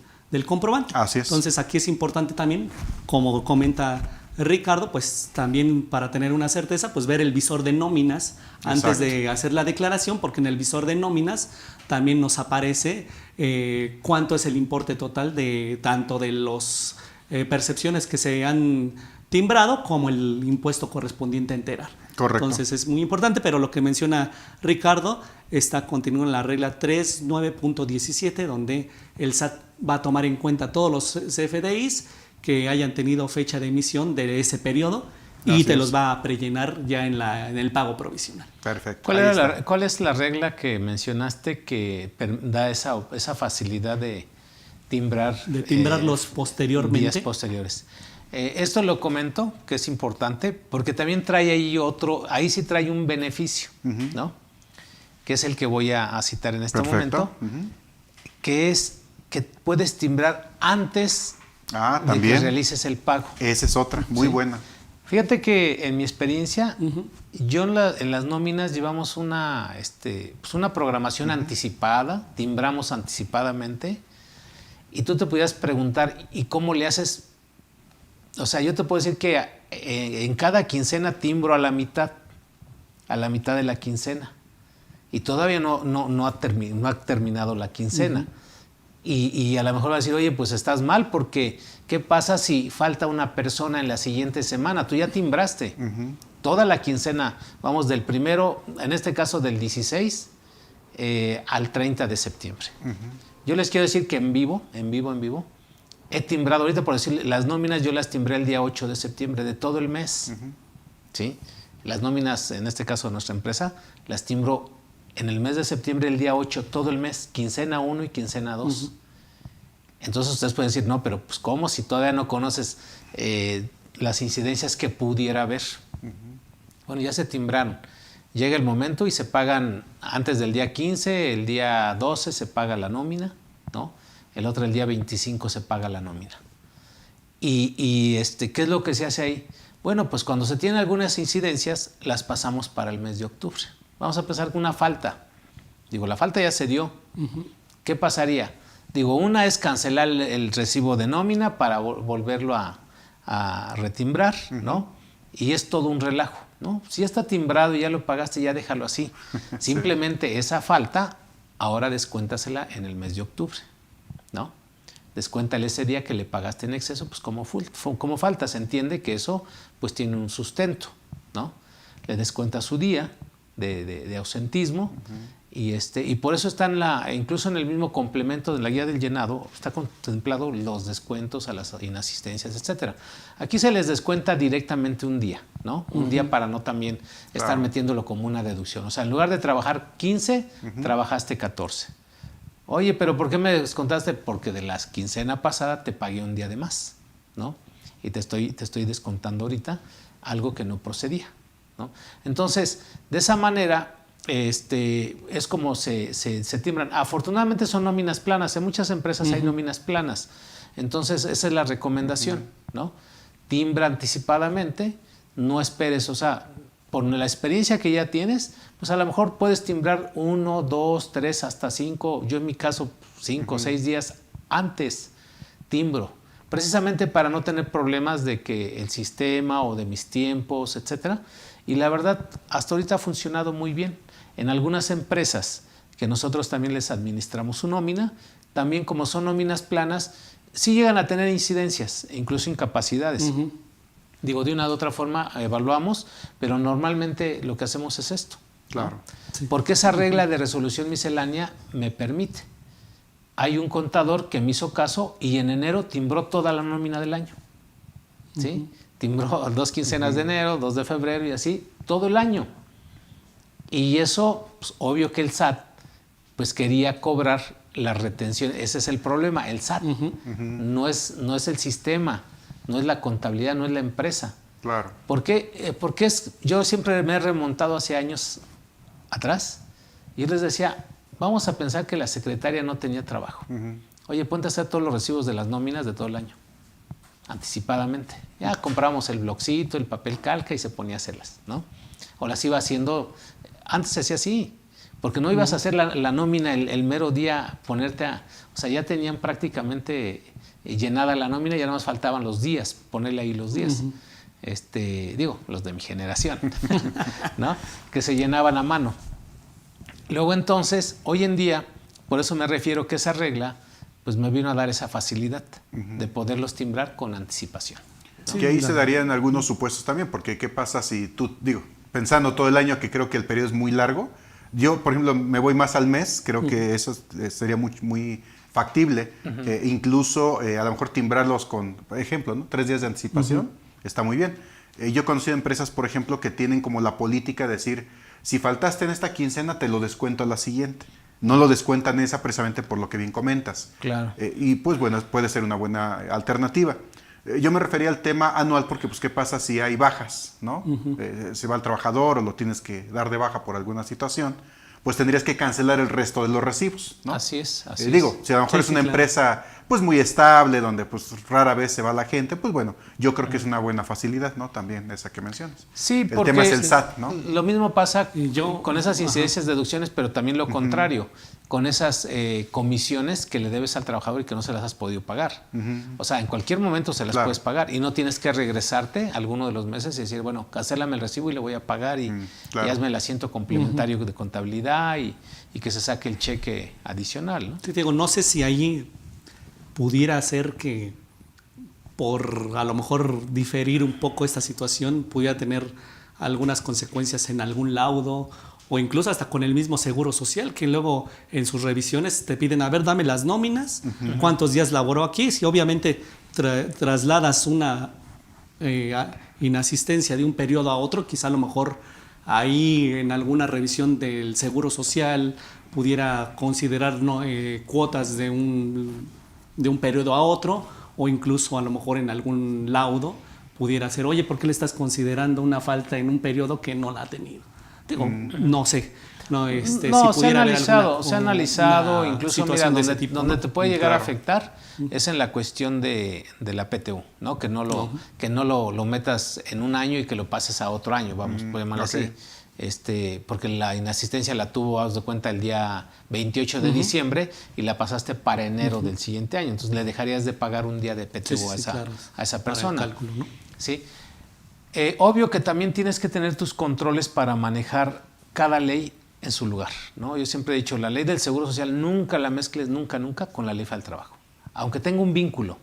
comprobante. Así es. Entonces aquí es importante también, como comenta Ricardo, pues también para tener una certeza, pues ver el visor de nóminas antes de hacer la declaración, porque en el visor de nóminas también nos aparece cuánto es el importe total de tanto de los percepciones que se han timbrado como el impuesto correspondiente a enterar. Correcto. Entonces es muy importante, pero lo que menciona Ricardo está contenido en la regla 3.9.17, donde el SAT va a tomar en cuenta todos los CFDIs que hayan tenido fecha de emisión de ese periodo y te los va a prellenar ya en el pago provisional. Perfecto. ¿Cuál es la regla que mencionaste que da esa facilidad de timbrar? De timbrarlos posteriormente. Días posteriores. Esto lo comento, que es importante, porque también trae ahí sí trae un beneficio, ¿no? Que es el que voy a citar en este momento, que es que puedes timbrar antes de que realices el pago. Esa es otra, muy buena. Fíjate que en mi experiencia, yo en las nóminas llevamos una programación anticipada, timbramos anticipadamente, y tú te podías preguntar, ¿y cómo le haces? O sea, yo te puedo decir que en cada quincena timbro a la mitad de la quincena. Y todavía no ha terminado la quincena. Y a lo mejor va a decir, oye, pues estás mal, porque ¿qué pasa si falta una persona en la siguiente semana? Tú ya timbraste toda la quincena, vamos, del primero, en este caso del 16 al 30 de septiembre. Yo les quiero decir que en vivo, he timbrado, ahorita por decir, las nóminas yo las timbré el día 8 de septiembre de todo el mes. ¿Sí? Las nóminas, en este caso de nuestra empresa, las timbro en el mes de septiembre, el día 8, todo el mes, quincena 1 y quincena 2. Entonces ustedes pueden decir, no, pero pues ¿cómo si todavía no conoces las incidencias que pudiera haber? Bueno, ya se timbraron. Llega el momento y se pagan antes del día 15, el día 12 se paga la nómina, ¿no? El otro, el día 25, se paga la nómina. ¿Qué es lo que se hace ahí? Bueno, pues cuando se tienen algunas incidencias, las pasamos para el mes de octubre. Vamos a empezar con una falta. Digo, la falta ya se dio. ¿Qué pasaría? Digo, una es cancelar el recibo de nómina para volverlo a retimbrar, ¿no? Y es todo un relajo, ¿no? Si ya está timbrado y ya lo pagaste, ya déjalo así. Simplemente esa falta, ahora descuéntasela en el mes de octubre, ¿no? Descuéntale ese día que le pagaste en exceso, pues como falta. Se entiende que eso pues tiene un sustento, ¿no? Le descuenta su día de ausentismo y por eso está incluso en el mismo complemento de la guía del llenado, está contemplado los descuentos a las inasistencias, etcétera. Aquí se les descuenta directamente un día, ¿no? Un día para no también estar metiéndolo como una deducción. O sea, en lugar de trabajar 15, trabajaste 14. Oye, pero ¿por qué me descontaste? Porque de la quincena pasada te pagué un día de más, ¿no? Y te estoy descontando ahorita algo que no procedía, ¿no? Entonces, de esa manera, es como se timbran. Afortunadamente son nóminas planas. En muchas empresas hay nóminas planas. Entonces, esa es la recomendación, ¿no? Timbra anticipadamente, no esperes, o sea, por la experiencia que ya tienes, pues a lo mejor puedes timbrar 1, 2, 3, hasta 5, yo en mi caso 5 o 6 días antes timbro, precisamente para no tener problemas de que el sistema o de mis tiempos, etcétera. Y la verdad, hasta ahorita ha funcionado muy bien. En algunas empresas que nosotros también les administramos su nómina, también como son nóminas planas, sí llegan a tener incidencias, incluso incapacidades. Digo, de una u otra forma evaluamos, pero normalmente lo que hacemos es esto. Claro. ¿No? Sí. Porque esa regla de resolución miscelánea me permite. Hay un contador que me hizo caso y en enero timbró toda la nómina del año. ¿Sí? Timbró 2 quincenas de enero, 2 de febrero y así, todo el año. Y eso, pues, obvio que el SAT pues quería cobrar la retención. Ese es el problema. El SAT no es el sistema, no es la contabilidad, no es la empresa. Claro. ¿Por qué? Porque yo siempre me he remontado hace años atrás y les decía, vamos a pensar que la secretaria no tenía trabajo. Oye, ponte a hacer todos los recibos de las nóminas de todo el año, anticipadamente. Ya compramos el bloccito, el papel calca y se ponía a hacerlas, ¿no? O las iba haciendo, antes se hacía así, porque no ibas a hacer la nómina el mero día, o sea, ya tenían prácticamente llenada la nómina y ya nada más faltaban los días, ponerle ahí los días. los de mi generación, ¿no? Que se llenaban a mano. Luego entonces, hoy en día, por eso me refiero que esa regla, pues me vino a dar esa facilidad de poderlos timbrar con anticipación. Sí, que ahí se darían algunos supuestos también, porque ¿qué pasa si tú, pensando todo el año, que creo que el periodo es muy largo, yo, por ejemplo, me voy más al mes, creo que eso sería muy, muy factible, incluso a lo mejor timbrarlos con, por ejemplo, ¿no? 3 días de anticipación, está muy bien. Yo he conocido empresas, por ejemplo, que tienen como la política de decir, si faltaste en esta quincena, te lo descuento a la siguiente. No lo descuentan esa precisamente por lo que bien comentas. Claro. Y pues bueno, puede ser una buena alternativa. Yo me refería al tema anual porque pues qué pasa si hay bajas, ¿no? Se va el trabajador o lo tienes que dar de baja por alguna situación, pues tendrías que cancelar el resto de los recibos, ¿no? Así es, así digo, si a lo mejor es una empresa pues muy estable, donde pues rara vez se va la gente, pues bueno, yo creo que es una buena facilidad, ¿no? También esa que mencionas. Sí, porque el tema es el SAT, ¿no? Lo mismo pasa con esas incidencias, deducciones, pero también lo contrario, con esas comisiones que le debes al trabajador y que no se las has podido pagar. O sea, en cualquier momento se las puedes pagar y no tienes que regresarte alguno de los meses y decir, bueno, cancélame el recibo y le voy a pagar y hazme el asiento complementario de contabilidad y que se saque el cheque adicional, ¿no? Te digo, no sé si ahí pudiera ser que por a lo mejor diferir un poco esta situación pudiera tener algunas consecuencias en algún laudo o incluso hasta con el mismo Seguro Social, que luego en sus revisiones te piden, a ver, dame las nóminas, cuántos días laboró aquí. Si obviamente trasladas una inasistencia de un periodo a otro, quizá a lo mejor ahí en alguna revisión del Seguro Social pudiera considerar cuotas de un periodo a otro, o incluso a lo mejor en algún laudo pudiera ser, oye, ¿por qué le estás considerando una falta en un periodo que no la ha tenido? Digo, no sé. No, si se ha analizado, incluso mira, donde te puede llegar a afectar es en la cuestión de la PTU, ¿no? Que no lo metas en un año y que lo pases a otro año, vamos, puede llamarlo así. Porque la inasistencia la tuvo, haz de cuenta, el día 28 de diciembre y la pasaste para enero del siguiente año. Entonces le dejarías de pagar un día de PTU a esa persona. Para el cálculo, ¿no? ¿Sí? Obvio que también tienes que tener tus controles para manejar cada ley en su lugar, ¿no? Yo siempre he dicho, la ley del Seguro Social nunca la mezcles, nunca con la ley del trabajo. Aunque tenga un vínculo,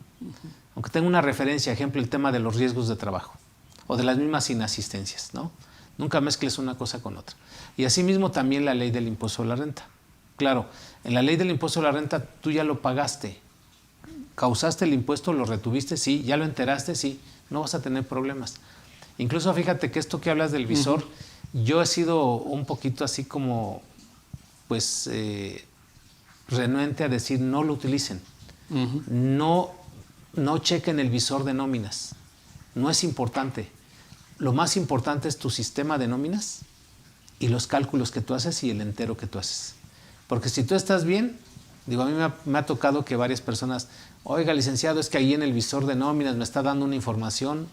aunque tenga una referencia, ejemplo, el tema de los riesgos de trabajo o de las mismas inasistencias, ¿no? Nunca mezcles una cosa con otra. Y asimismo también la ley del impuesto a la renta. Claro, en la ley del impuesto a la renta tú ya lo pagaste. ¿Causaste el impuesto? ¿Lo retuviste? Sí. ¿Ya lo enteraste? Sí. No vas a tener problemas. Incluso fíjate que esto que hablas del visor, yo he sido un poquito así como, pues, renuente a decir no lo utilicen. No chequen el visor de nóminas. No es importante. Lo más importante es tu sistema de nóminas y los cálculos que tú haces y el entero que tú haces. Porque si tú estás bien, digo, a mí me ha tocado que varias personas, oiga, licenciado, es que ahí en el visor de nóminas me está dando una información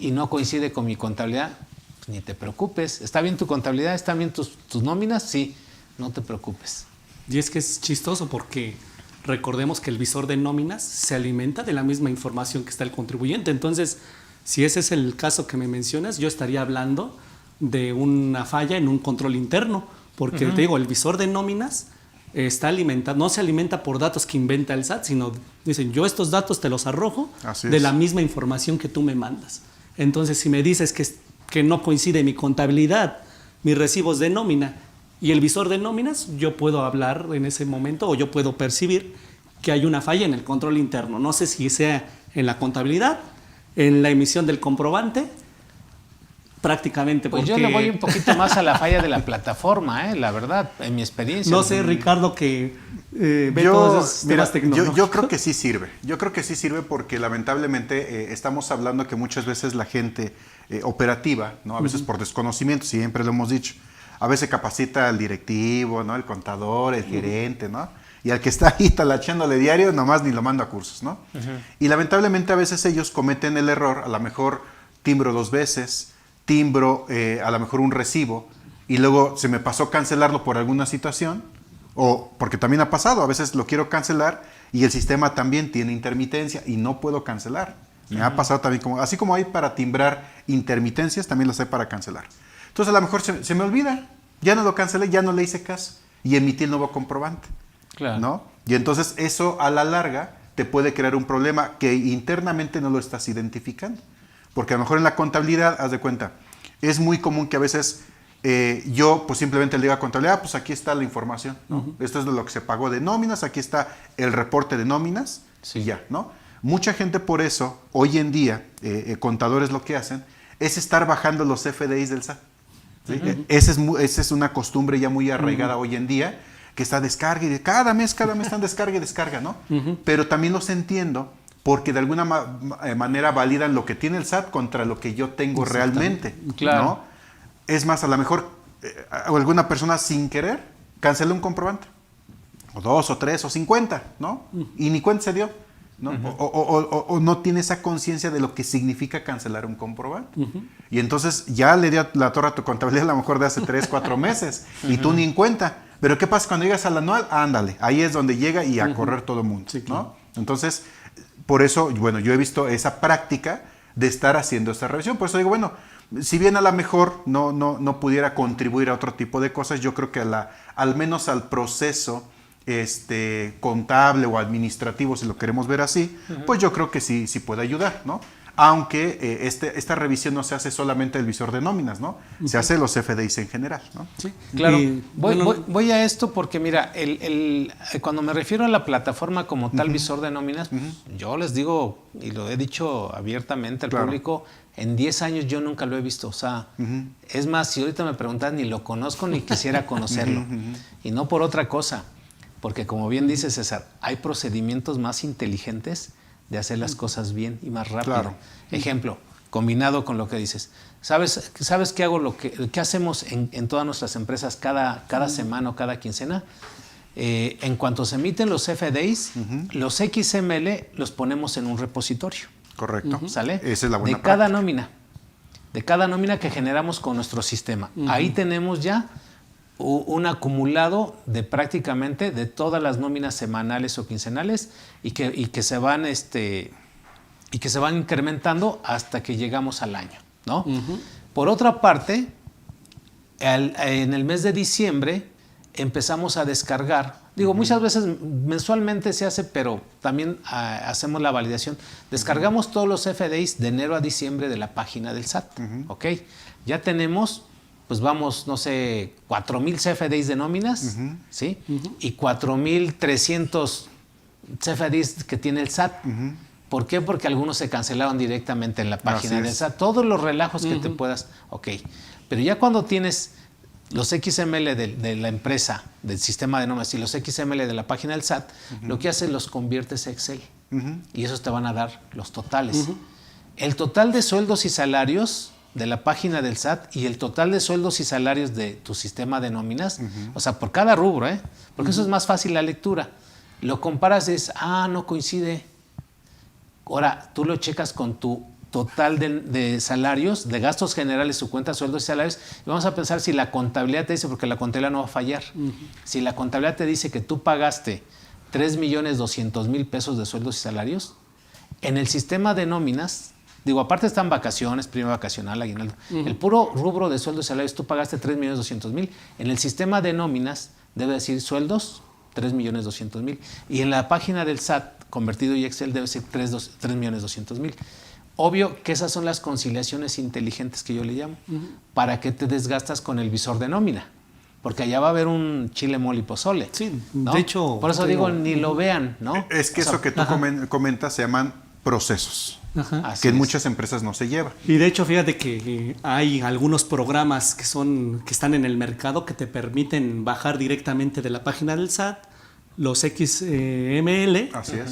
y no coincide con mi contabilidad. Pues ni te preocupes. ¿Está bien tu contabilidad? ¿Están bien tus nóminas? Sí, no te preocupes. Y es que es chistoso porque recordemos que el visor de nóminas se alimenta de la misma información que está el contribuyente. Entonces, si ese es el caso que me mencionas, yo estaría hablando de una falla en un control interno, porque te digo, el visor de nóminas está alimentado, no se alimenta por datos que inventa el SAT, sino dicen, yo estos datos te los arrojo de la misma información que tú me mandas. Entonces, si me dices que no coincide mi contabilidad, mis recibos de nómina y el visor de nóminas, yo puedo hablar en ese momento o yo puedo percibir que hay una falla en el control interno. No sé si sea en la contabilidad, en la emisión del comprobante, prácticamente. Pues yo le voy un poquito más a la falla de la plataforma, la verdad, en mi experiencia. No sé, Ricardo, que ve todos esos temas tecnológicos. Yo creo que sí sirve. Yo creo que sí sirve porque lamentablemente estamos hablando que muchas veces la gente operativa, ¿no? A veces por desconocimiento, siempre lo hemos dicho, a veces capacita al directivo, ¿no? El contador, el gerente, ¿no? Y al que está ahí talachándole diario, nomás ni lo manda a cursos, ¿no? Y lamentablemente a veces ellos cometen el error, a lo mejor timbro 2 veces, timbro a lo mejor un recibo, y luego se me pasó cancelarlo por alguna situación, o porque también ha pasado, a veces lo quiero cancelar y el sistema también tiene intermitencia y no puedo cancelar. Me ha pasado también, así como hay para timbrar intermitencias, también las hay para cancelar. Entonces a lo mejor se me olvida, ya no lo cancelé, ya no le hice caso y emití el nuevo comprobante. Claro. ¿No? Y entonces eso a la larga te puede crear un problema que internamente no lo estás identificando. Porque a lo mejor en la contabilidad, haz de cuenta, es muy común que a veces yo pues simplemente le diga a contabilidad, pues aquí está la información, ¿no? Esto es lo que se pagó de nóminas, aquí está el reporte de nóminas, y ya, ¿no? Mucha gente por eso, hoy en día, contadores lo que hacen, es estar bajando los FDIs del SAT. ¿Sí? Esa es una costumbre ya muy arraigada hoy en día, que está descarga y cada mes están descarga y descarga, ¿no? Pero también los entiendo porque de alguna manera validan lo que tiene el SAT contra lo que yo tengo realmente, claro. ¿no? Es más, a lo mejor alguna persona sin querer canceló un comprobante, o 2 o 3 o 50, ¿no? Y ni cuenta se dio, ¿no? O no tiene esa conciencia de lo que significa cancelar un comprobante. Y entonces ya le dio la torre a tu contabilidad a lo mejor de hace 3, 4 meses y tú ni en cuenta. Pero ¿qué pasa cuando llegas al anual? Ándale, ahí es donde llega y a correr todo el mundo, ¿no? Entonces, por eso, bueno, yo he visto esa práctica de estar haciendo esta revisión. Por eso digo, bueno, si bien a lo mejor no pudiera contribuir a otro tipo de cosas, yo creo que al menos al proceso contable o administrativo, si lo queremos ver así, pues yo creo que sí puede ayudar, ¿no? Aunque esta revisión no se hace solamente del visor de nóminas, ¿no? Se hace los FDIs en general, ¿no? Sí, claro. Voy a esto porque, mira, cuando me refiero a la plataforma como tal, visor de nóminas, yo les digo, y lo he dicho abiertamente al público, en 10 años yo nunca lo he visto. O sea, es más, si ahorita me preguntan, ni lo conozco ni quisiera conocerlo. Y no por otra cosa, porque como bien dice César, hay procedimientos más inteligentes de hacer las cosas bien y más rápido. Claro. Ejemplo, combinado con lo que dices. ¿Sabes qué hago? ¿Qué hacemos en todas nuestras empresas cada semana o cada quincena? En cuanto se emiten los FDIs, los XML los ponemos en un repositorio. Correcto. ¿Sale? Esa es la buena práctica. De cada nómina que generamos con nuestro sistema. Ahí tenemos ya un acumulado de prácticamente de todas las nóminas semanales o quincenales y que se van incrementando hasta que llegamos al año, ¿no? Por otra parte, en el mes de diciembre empezamos a descargar, muchas veces mensualmente se hace, pero también hacemos la validación. Descargamos todos los FDIs de enero a diciembre de la página del SAT, ¿ok? Ya tenemos, pues vamos, no sé, 4,000 CFDIs de nóminas, ¿sí? Y 4,300 CFDIs que tiene el SAT. ¿Por qué? Porque algunos se cancelaron directamente en la página del SAT. Todos los relajos que te puedas, ok. Pero ya cuando tienes los XML de la empresa, del sistema de nóminas y los XML de la página del SAT, lo que haces los conviertes a Excel. Y esos te van a dar los totales. El total de sueldos y salarios de la página del SAT y el total de sueldos y salarios de tu sistema de nóminas, o sea, por cada rubro, porque eso es más fácil la lectura. Lo comparas y dices, no coincide. Ahora, tú lo checas con tu total de salarios, de gastos generales, su cuenta, sueldos y salarios, y vamos a pensar si la contabilidad te dice, porque la contabilidad no va a fallar, si la contabilidad te dice que tú pagaste 3,200,000 pesos de sueldos y salarios, en el sistema de nóminas, aparte están vacaciones, prima vacacional, aguinaldo, el puro rubro de sueldos y salarios, tú pagaste 3,200,000, en el sistema de nóminas debe decir sueldos, 3,200,000, y en la página del SAT, convertido y Excel, debe ser 3,200,000. Obvio que esas son las conciliaciones inteligentes que yo le llamo. ¿Para qué te desgastas con el visor de nómina? Porque allá va a haber un chile, mole y pozole. Sí, ¿no? De hecho... Por eso digo, ni lo vean, ¿no? Es que eso que tú comentas se llaman procesos, que en muchas empresas no se lleva. Y de hecho, fíjate que hay algunos programas que están en el mercado que te permiten bajar directamente de la página del SAT los XML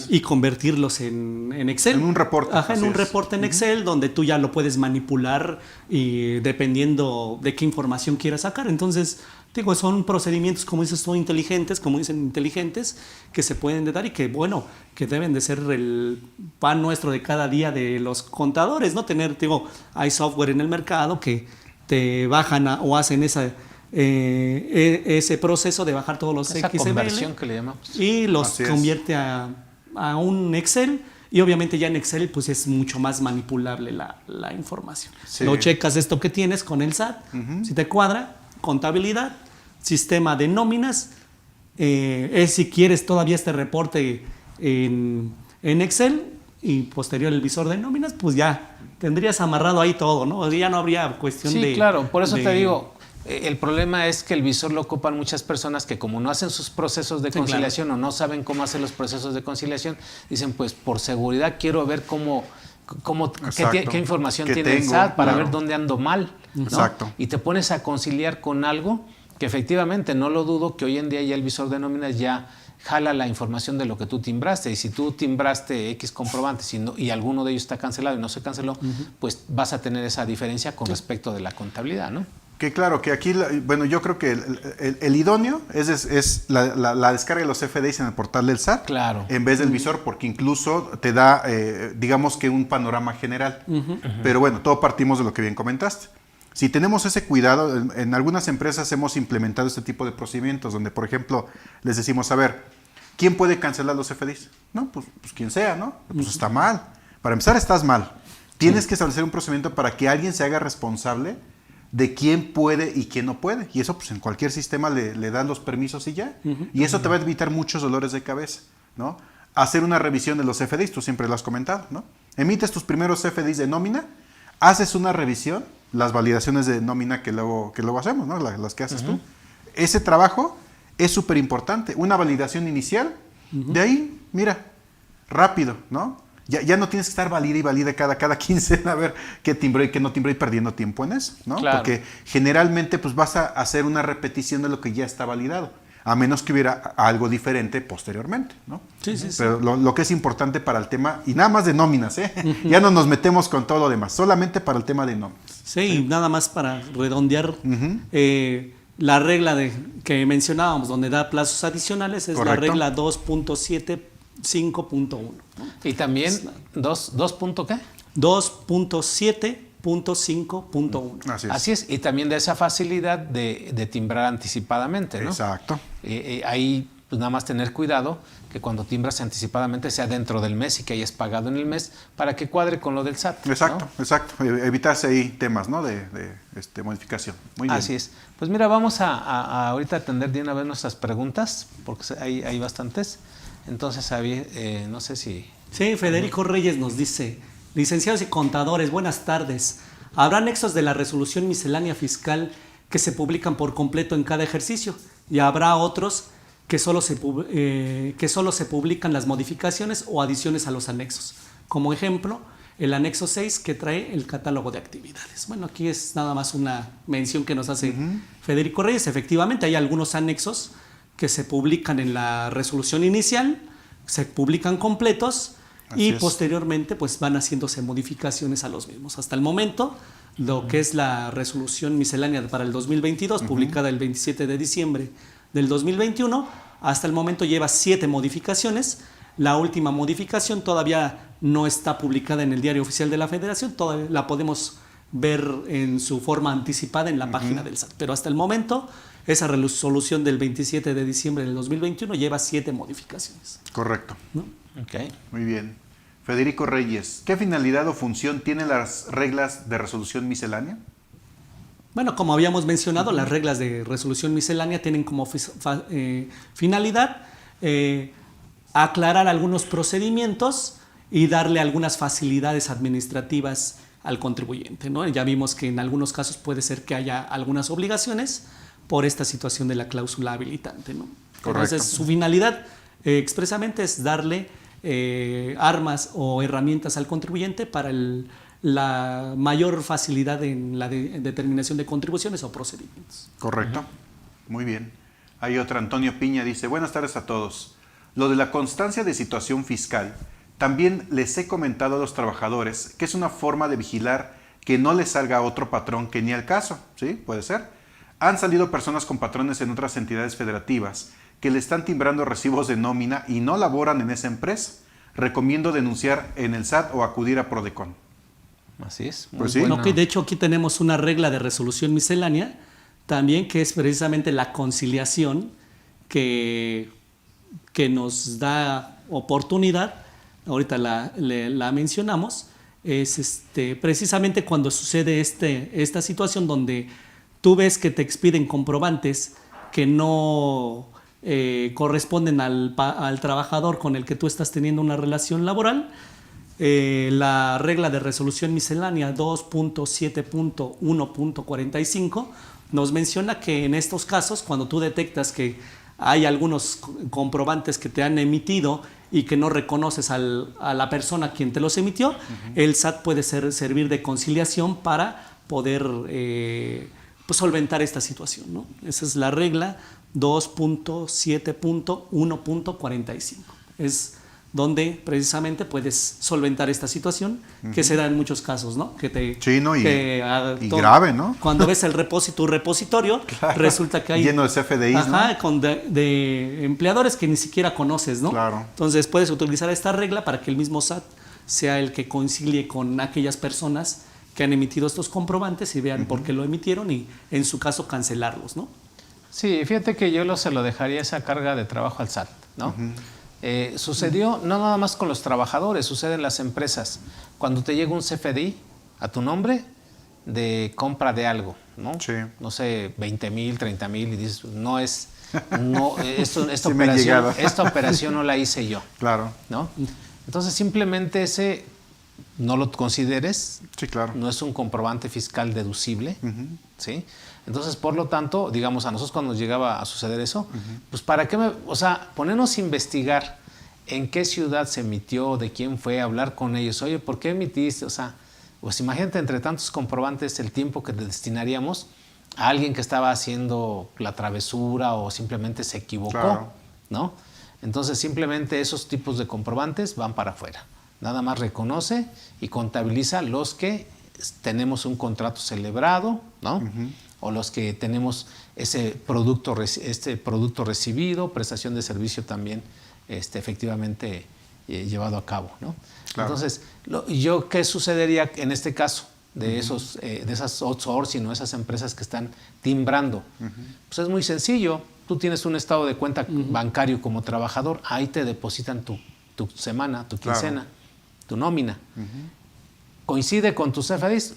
y convertirlos en Excel. En un reporte. En un reporte en Excel donde tú ya lo puedes manipular y dependiendo de qué información quieras sacar. Entonces, son procedimientos, como dices tú, inteligentes, que se pueden dar y que, que deben de ser el pan nuestro de cada día de los contadores, ¿no? Hay software en el mercado que te bajan o hacen ese proceso de bajar todos los esa XML conversión que le llamamos. y los convierte a un Excel Y obviamente ya en Excel pues es mucho más manipulable la información. Sí. Lo checas esto que tienes con el SAT, si te cuadra, contabilidad, sistema de nóminas, si quieres todavía este reporte en Excel y posterior el visor de nóminas, pues ya tendrías amarrado ahí todo, ¿no? Ya no habría cuestión de... Sí, claro, por eso te digo, el problema es que el visor lo ocupan muchas personas que como no hacen sus procesos de conciliación o no saben cómo hacer los procesos de conciliación, dicen pues por seguridad quiero ver qué información tiene el SAT para ver dónde ando mal, ¿no? Exacto. Y te pones a conciliar con algo que efectivamente no lo dudo que hoy en día ya el visor de nóminas ya jala la información de lo que tú timbraste, y si tú timbraste X comprobantes y alguno de ellos está cancelado y no se canceló, pues vas a tener esa diferencia con respecto de la contabilidad, ¿no? Que claro, que aquí, bueno, yo creo que el idóneo es la descarga de los FDIs en el portal del SAT, claro, en vez del visor, porque incluso te da, digamos que un panorama general. Pero bueno, todo partimos de lo que bien comentaste. Si tenemos ese cuidado, en algunas empresas hemos implementado este tipo de procedimientos, donde, por ejemplo, les decimos, a ver, ¿quién puede cancelar los FDIs? No, pues quien sea, ¿no? Pues está mal. Para empezar, estás mal. Tienes que establecer un procedimiento para que alguien se haga responsable de quién puede y quién no puede. Y eso, pues en cualquier sistema le das los permisos y ya. Y eso te va a evitar muchos dolores de cabeza, ¿no? Hacer una revisión de los FDIs, tú siempre lo has comentado, ¿no? Emites tus primeros FDIs de nómina, haces una revisión, las validaciones de nómina que luego hacemos, ¿no? Las que haces tú. Ese trabajo es súper importante. Una validación inicial, de ahí, mira, rápido, ¿no? Ya no tienes que estar valida cada quincena a ver qué timbró y qué no timbró y perdiendo tiempo en eso, ¿no? Claro. Porque generalmente pues vas a hacer una repetición de lo que ya está validado, a menos que hubiera algo diferente posteriormente, ¿no? Sí. Pero lo que es importante para el tema, y nada más de nóminas, ya no nos metemos con todo lo demás, solamente para el tema de nóminas. Sí, nada más para redondear, la regla que mencionábamos, donde da plazos adicionales, es la regla 2.75.1. ¿no? Y también 2 punto ¿qué? 2.7.5.1. Así es, y también de esa facilidad de timbrar anticipadamente, ¿no? Exacto. Ahí pues nada más tener cuidado que cuando timbras anticipadamente sea dentro del mes y que hayas pagado en el mes para que cuadre con lo del SAT. Exacto, ¿no? exacto. Evitarse ahí temas, ¿no? de modificación. Muy bien. Así es. Pues mira, vamos a ahorita atender de una vez nuestras preguntas, porque hay bastantes. Entonces, no sé si... Sí, Federico Reyes nos dice, licenciados y contadores, buenas tardes. ¿Habrá anexos de la resolución miscelánea fiscal que se publican por completo en cada ejercicio? ¿Y habrá otros que solo se publican las modificaciones o adiciones a los anexos? Como ejemplo, el anexo 6 que trae el catálogo de actividades. Bueno, aquí es nada más una mención que nos hace Federico Reyes. Efectivamente, hay algunos anexos que se publican en la resolución inicial, se publican completos y posteriormente pues van haciéndose modificaciones a los mismos. Hasta el momento, lo que es la resolución miscelánea para el 2022, publicada el 27 de diciembre del 2021, hasta el momento lleva 7 modificaciones. La última modificación todavía no está publicada en el Diario Oficial de la Federación, todavía la podemos ver en su forma anticipada en la página del SAT, pero hasta el momento esa resolución del 27 de diciembre del 2021 lleva 7 modificaciones. Correcto. ¿No? Okay. Muy bien. Federico Reyes, ¿qué finalidad o función tienen las reglas de resolución miscelánea? Bueno, como habíamos mencionado, las reglas de resolución miscelánea tienen como finalidad aclarar algunos procedimientos y darle algunas facilidades administrativas al contribuyente, ¿no? Ya vimos que en algunos casos puede ser que haya algunas obligaciones por esta situación de la cláusula habilitante, ¿no? Entonces, su finalidad expresamente es darle armas o herramientas al contribuyente para la mayor facilidad en la determinación de contribuciones o procedimientos. Correcto. Muy bien. Hay otra, Antonio Piña, dice, buenas tardes a todos. Lo de la constancia de situación fiscal, también les he comentado a los trabajadores que es una forma de vigilar que no les salga otro patrón que ni al caso, ¿sí? Puede ser. Han salido personas con patrones en otras entidades federativas que le están timbrando recibos de nómina y no laboran en esa empresa. Recomiendo denunciar en el SAT o acudir a Prodecon. Así es. Pues sí. Bueno, de hecho, aquí tenemos una regla de resolución miscelánea también que es precisamente la conciliación que nos da oportunidad ahorita la mencionamos, es precisamente cuando sucede esta situación donde tú ves que te expiden comprobantes que no corresponden al trabajador con el que tú estás teniendo una relación laboral. La regla de resolución miscelánea 2.7.1.45 nos menciona que en estos casos, cuando tú detectas que hay algunos comprobantes que te han emitido y que no reconoces a la persona a quien te los emitió, el SAT puede servir de conciliación para poder pues solventar esta situación, ¿no? Esa es la regla 2.7.1.45. Es donde precisamente puedes solventar esta situación que se da en muchos casos, ¿no? Y grave, ¿no? Cuando ves tu repositorio, claro, resulta que hay lleno de CFDIs, ¿no? de empleadores que ni siquiera conoces, ¿no? Claro. Entonces puedes utilizar esta regla para que el mismo SAT sea el que concilie con aquellas personas que han emitido estos comprobantes y vean por qué lo emitieron y en su caso cancelarlos, ¿no? Sí, fíjate que yo se lo dejaría esa carga de trabajo al SAT, ¿no? Sucedió no nada más con los trabajadores, sucede en las empresas. Cuando te llega un CFDI a tu nombre de compra de algo, ¿no? Sí. No sé, 20,000, 30,000 y dices, esta operación no la hice yo. Claro. ¿No? Entonces simplemente ese no lo consideres. Sí, claro. No es un comprobante fiscal deducible, ¿sí? Entonces, por lo tanto, digamos, a nosotros cuando nos llegaba a suceder eso, pues ¿para qué ponernos a investigar en qué ciudad se emitió, de quién fue, hablar con ellos, oye, ¿por qué emitiste? O sea, pues imagínate entre tantos comprobantes el tiempo que destinaríamos a alguien que estaba haciendo la travesura o simplemente se equivocó, claro, ¿no? Entonces, simplemente esos tipos de comprobantes van para afuera. Nada más reconoce y contabiliza los que tenemos un contrato celebrado, ¿no? O los que tenemos ese producto recibido, prestación de servicio también efectivamente llevado a cabo, ¿no? Claro. Entonces, ¿qué sucedería en este caso de esas outsourcing o esas empresas que están timbrando? Pues es muy sencillo. Tú tienes un estado de cuenta bancario como trabajador, ahí te depositan tu semana, tu quincena, claro, tu nómina. Coincide con tus CFDIs.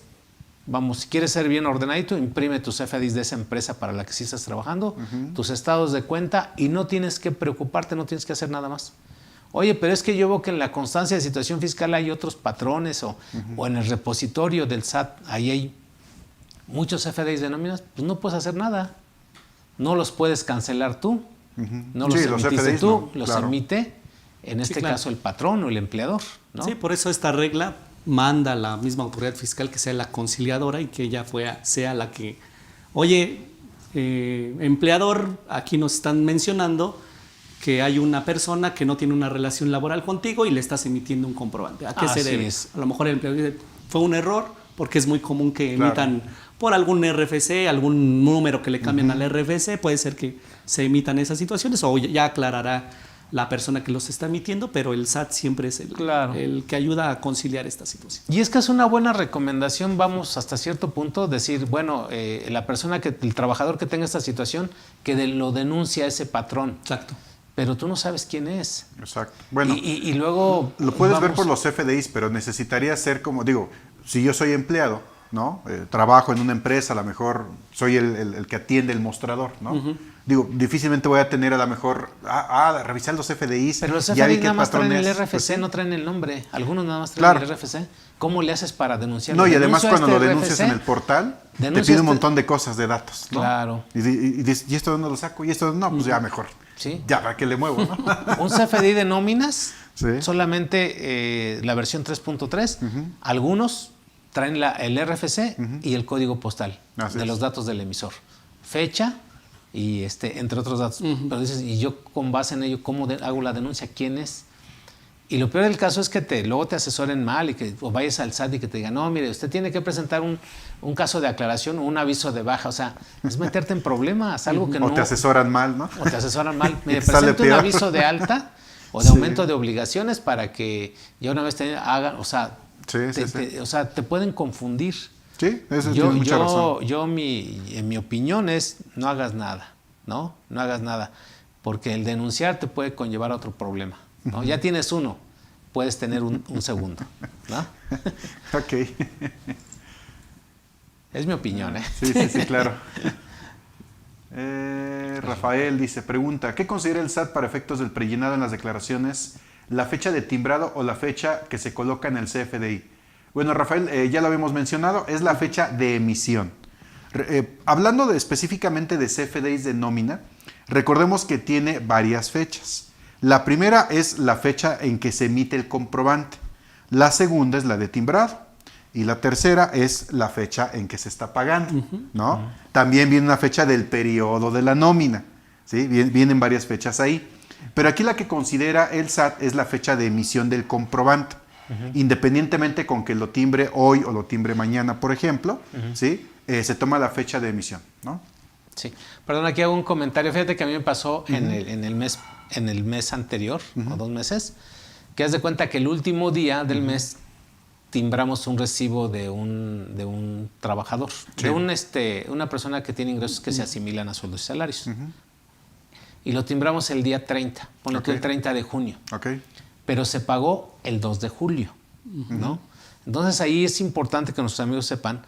Vamos, si quieres ser bien ordenadito, imprime tus CFDIs de esa empresa para la que sí estás trabajando, tus estados de cuenta y no tienes que preocuparte, no tienes que hacer nada más. Oye, pero es que yo veo que en la constancia de situación fiscal hay otros patrones o en el repositorio del SAT, ahí hay muchos CFDIs de nóminas, pues no puedes hacer nada. No los puedes cancelar tú, no los emitiste tú, los emite, en este caso, el patrón o el empleador, ¿no? Sí, por eso esta regla manda a la misma autoridad fiscal que sea la conciliadora y que ella sea la que, oye, empleador, aquí nos están mencionando que hay una persona que no tiene una relación laboral contigo y le estás emitiendo un comprobante. ¿A qué se debe? A lo mejor el empleador dice, fue un error, porque es muy común que emitan por algún RFC, algún número que le cambien al RFC, puede ser que se emitan esas situaciones o ya aclarará la persona que los está emitiendo, pero el SAT siempre es el que ayuda a conciliar esta situación. Y es que es una buena recomendación, vamos, hasta cierto punto, decir, bueno, el trabajador que tenga esta situación, que lo denuncia a ese patrón. Exacto. Pero tú no sabes quién es. Exacto. Bueno, y luego... Lo puedes ver por los CFDIs, pero necesitaría ser como, digo, si yo soy empleado, ¿no? Trabajo en una empresa, a lo mejor soy el que atiende el mostrador, ¿no? Digo, difícilmente voy a tener a lo mejor revisar los CFDIs. Pero los CFDIs nada más traen el RFC, pues, no traen el nombre. Algunos nada más traen el RFC. ¿Cómo le haces para denunciarlo? No, y además cuando lo denuncias en el portal, te pide un montón de cosas, de datos, ¿no? Claro. Y dices, ¿y esto dónde lo saco? Y esto no, pues ya mejor. Sí. Ya, ¿para qué le muevo, no? Un CFDI de nóminas, solamente la versión 3.3, algunos traen el RFC y el código postal de los datos del emisor. Fecha y entre otros datos. Pero dices, y yo con base en ello, ¿cómo hago la denuncia? ¿Quién es? Y lo peor del caso es que luego te asesoren mal o vayas al SAT y que te digan, no, mire, usted tiene que presentar un caso de aclaración o un aviso de baja. O sea, es meterte en problemas, algo que no... O te asesoran mal, ¿no? O te asesoran mal. Mire, presente un aviso de alta o de aumento de obligaciones para que ya una vez hagan, o sea, o sea, te pueden confundir. Sí, eso tiene mucha razón. En mi opinión es, no hagas nada, ¿no? No hagas nada, porque el denunciar te puede conllevar a otro problema, ¿no? Ya tienes uno, puedes tener un segundo, ¿no? Ok. Es mi opinión, ¿eh? Sí, claro. Rafael dice, pregunta, ¿qué considera el SAT para efectos del prellenado en las declaraciones? ¿La fecha de timbrado o la fecha que se coloca en el CFDI? Bueno, Rafael, ya lo habíamos mencionado, es la fecha de emisión. Hablando específicamente de CFDIs de nómina, recordemos que tiene varias fechas. La primera es la fecha en que se emite el comprobante. La segunda es la de timbrado. Y la tercera es la fecha en que se está pagando, ¿no? También viene una fecha del periodo de la nómina, ¿sí? Vienen varias fechas ahí. Pero aquí la que considera el SAT es la fecha de emisión del comprobante. Independientemente con que lo timbre hoy o lo timbre mañana, por ejemplo, ¿sí? Se toma la fecha de emisión, ¿no? Sí. Perdón, aquí hago un comentario. Fíjate que a mí me pasó en el mes anterior, o 2 meses, que haz de cuenta que el último día del mes timbramos un recibo de un trabajador, de una persona que tiene ingresos que se asimilan a sueldos y salarios. Y lo timbramos el día 30, ponle tú el 30 de junio. Pero se pagó el 2 de julio, ¿no? Entonces ahí es importante que nuestros amigos sepan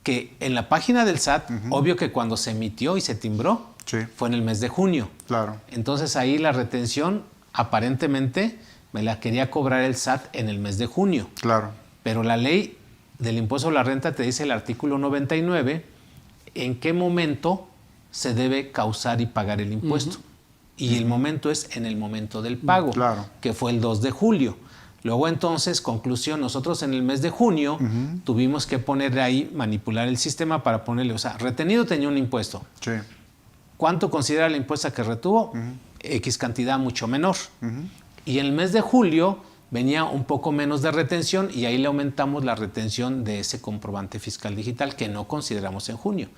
que en la página del SAT, obvio que cuando se emitió y se timbró, fue en el mes de junio. Claro. Entonces ahí la retención aparentemente me la quería cobrar el SAT en el mes de junio. Claro. Pero la ley del impuesto a la renta te dice el artículo 99 en qué momento se debe causar y pagar el impuesto. Y el momento es en el momento del pago, que fue el 2 de julio. Luego entonces, conclusión, nosotros en el mes de junio tuvimos que poner ahí, manipular el sistema para ponerle, o sea, retenido tenía un impuesto. Sí. ¿Cuánto considera la impuesta que retuvo? X cantidad mucho menor. Y en el mes de julio venía un poco menos de retención y ahí le aumentamos la retención de ese comprobante fiscal digital que no consideramos en junio.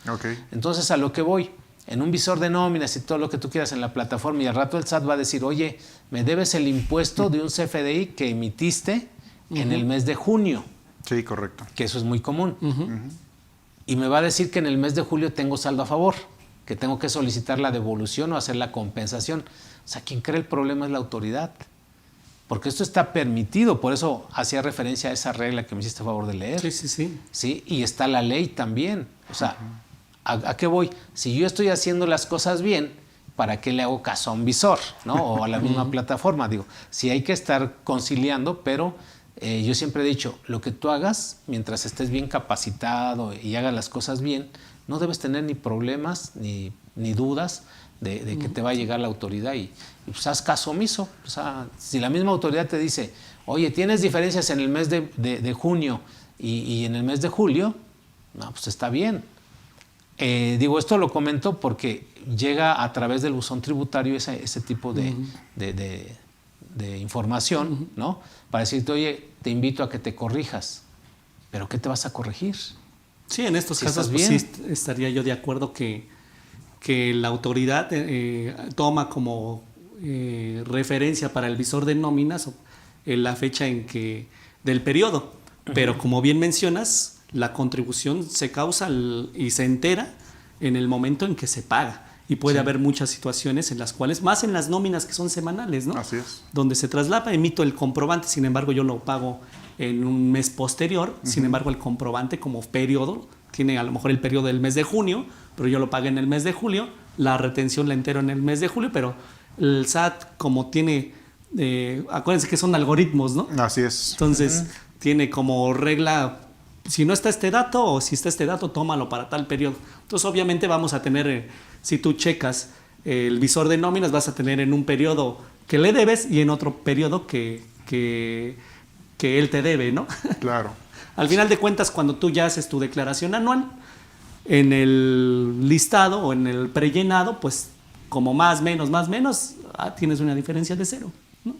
Entonces, a lo que voy, en un visor de nóminas y todo lo que tú quieras en la plataforma y al rato el SAT va a decir, oye, me debes el impuesto de un CFDI que emitiste en el mes de junio. Sí, correcto. Que eso es muy común. Y me va a decir que en el mes de julio tengo saldo a favor, que tengo que solicitar la devolución o hacer la compensación. O sea, quien crea el problema es la autoridad. Porque esto está permitido, por eso hacía referencia a esa regla que me hiciste favor de leer. Sí, y está la ley también. O sea, ¿a qué voy? Si yo estoy haciendo las cosas bien, ¿para qué le hago caso a un visor, ¿no? O a la misma plataforma? Digo, sí hay que estar conciliando, pero yo siempre he dicho, lo que tú hagas, mientras estés bien capacitado y hagas las cosas bien, no debes tener ni problemas ni dudas de que te va a llegar la autoridad y pues haz caso omiso. O sea, si la misma autoridad te dice, oye, tienes diferencias en el mes de junio y en el mes de julio, no, pues está bien. Digo, esto lo comento porque llega a través del buzón tributario ese tipo de información, ¿no? Para decirte, oye, te invito a que te corrijas. ¿Pero qué te vas a corregir? Sí, en estos casos pues, sí estaría yo de acuerdo que la autoridad toma como referencia para el visor de nóminas la fecha del periodo. Pero como bien mencionas, la contribución se causa y se entera en el momento en que se paga. Y puede haber muchas situaciones en las cuales, más en las nóminas que son semanales, ¿no? Así es. Donde se traslapa, emito el comprobante, sin embargo yo lo pago en un mes posterior, sin embargo el comprobante como periodo, tiene a lo mejor el periodo del mes de junio, pero yo lo pagué en el mes de julio, la retención la entero en el mes de julio, pero el SAT como tiene, acuérdense que son algoritmos, ¿no? Así es. Entonces tiene como regla, si no está este dato o si está este dato, tómalo para tal periodo. Entonces obviamente vamos a tener, si tú checas el visor de nóminas, vas a tener en un periodo que le debes y en otro periodo que él te debe, ¿no? Claro. Al final de cuentas, cuando tú ya haces tu declaración anual, en el listado o en el prellenado, pues como más, menos, tienes una diferencia de 0, ¿no?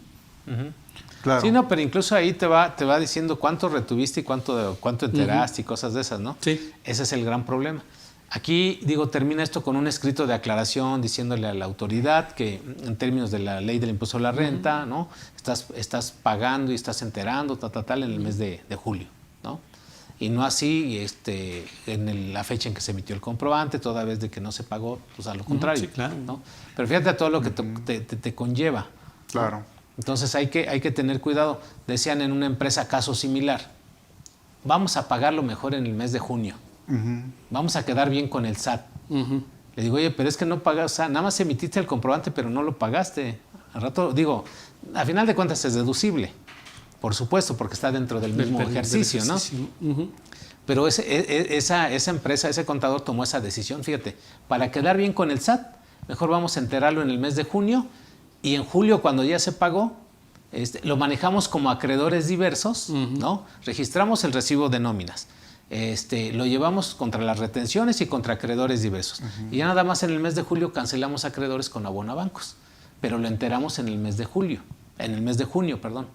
Claro. Sí, no, pero incluso ahí te va diciendo cuánto retuviste y cuánto enteraste y cosas de esas, ¿no? Sí. Ese es el gran problema. Aquí, termina esto con un escrito de aclaración diciéndole a la autoridad que en términos de la ley del impuesto a la renta, ¿no? Estás pagando y estás enterando, tal, en el mes de julio, ¿no? Y no así en la fecha en que se emitió el comprobante, toda vez de que no se pagó, pues a lo contrario, sí, claro. ¿no? Pero fíjate a todo lo que te conlleva. Claro. Entonces hay que tener cuidado. Decían en una empresa caso similar, vamos a pagarlo mejor en el mes de junio. Vamos a quedar bien con el SAT. Le digo, oye, pero es que no pagas, o sea, nada más emitiste el comprobante, pero no lo pagaste. Al rato, digo, a final de cuentas es deducible, por supuesto, porque está dentro del mismo ejercicio, ¿no? Pero esa empresa, ese contador tomó esa decisión, fíjate, para quedar bien con el SAT, mejor vamos a enterarlo en el mes de junio, y en julio, cuando ya se pagó, lo manejamos como acreedores diversos, ¿no? Registramos el recibo de nóminas. Lo llevamos contra las retenciones y contra acreedores diversos. Y ya nada más en el mes de julio cancelamos acreedores con abonabancos, pero lo enteramos en el mes de junio, perdón,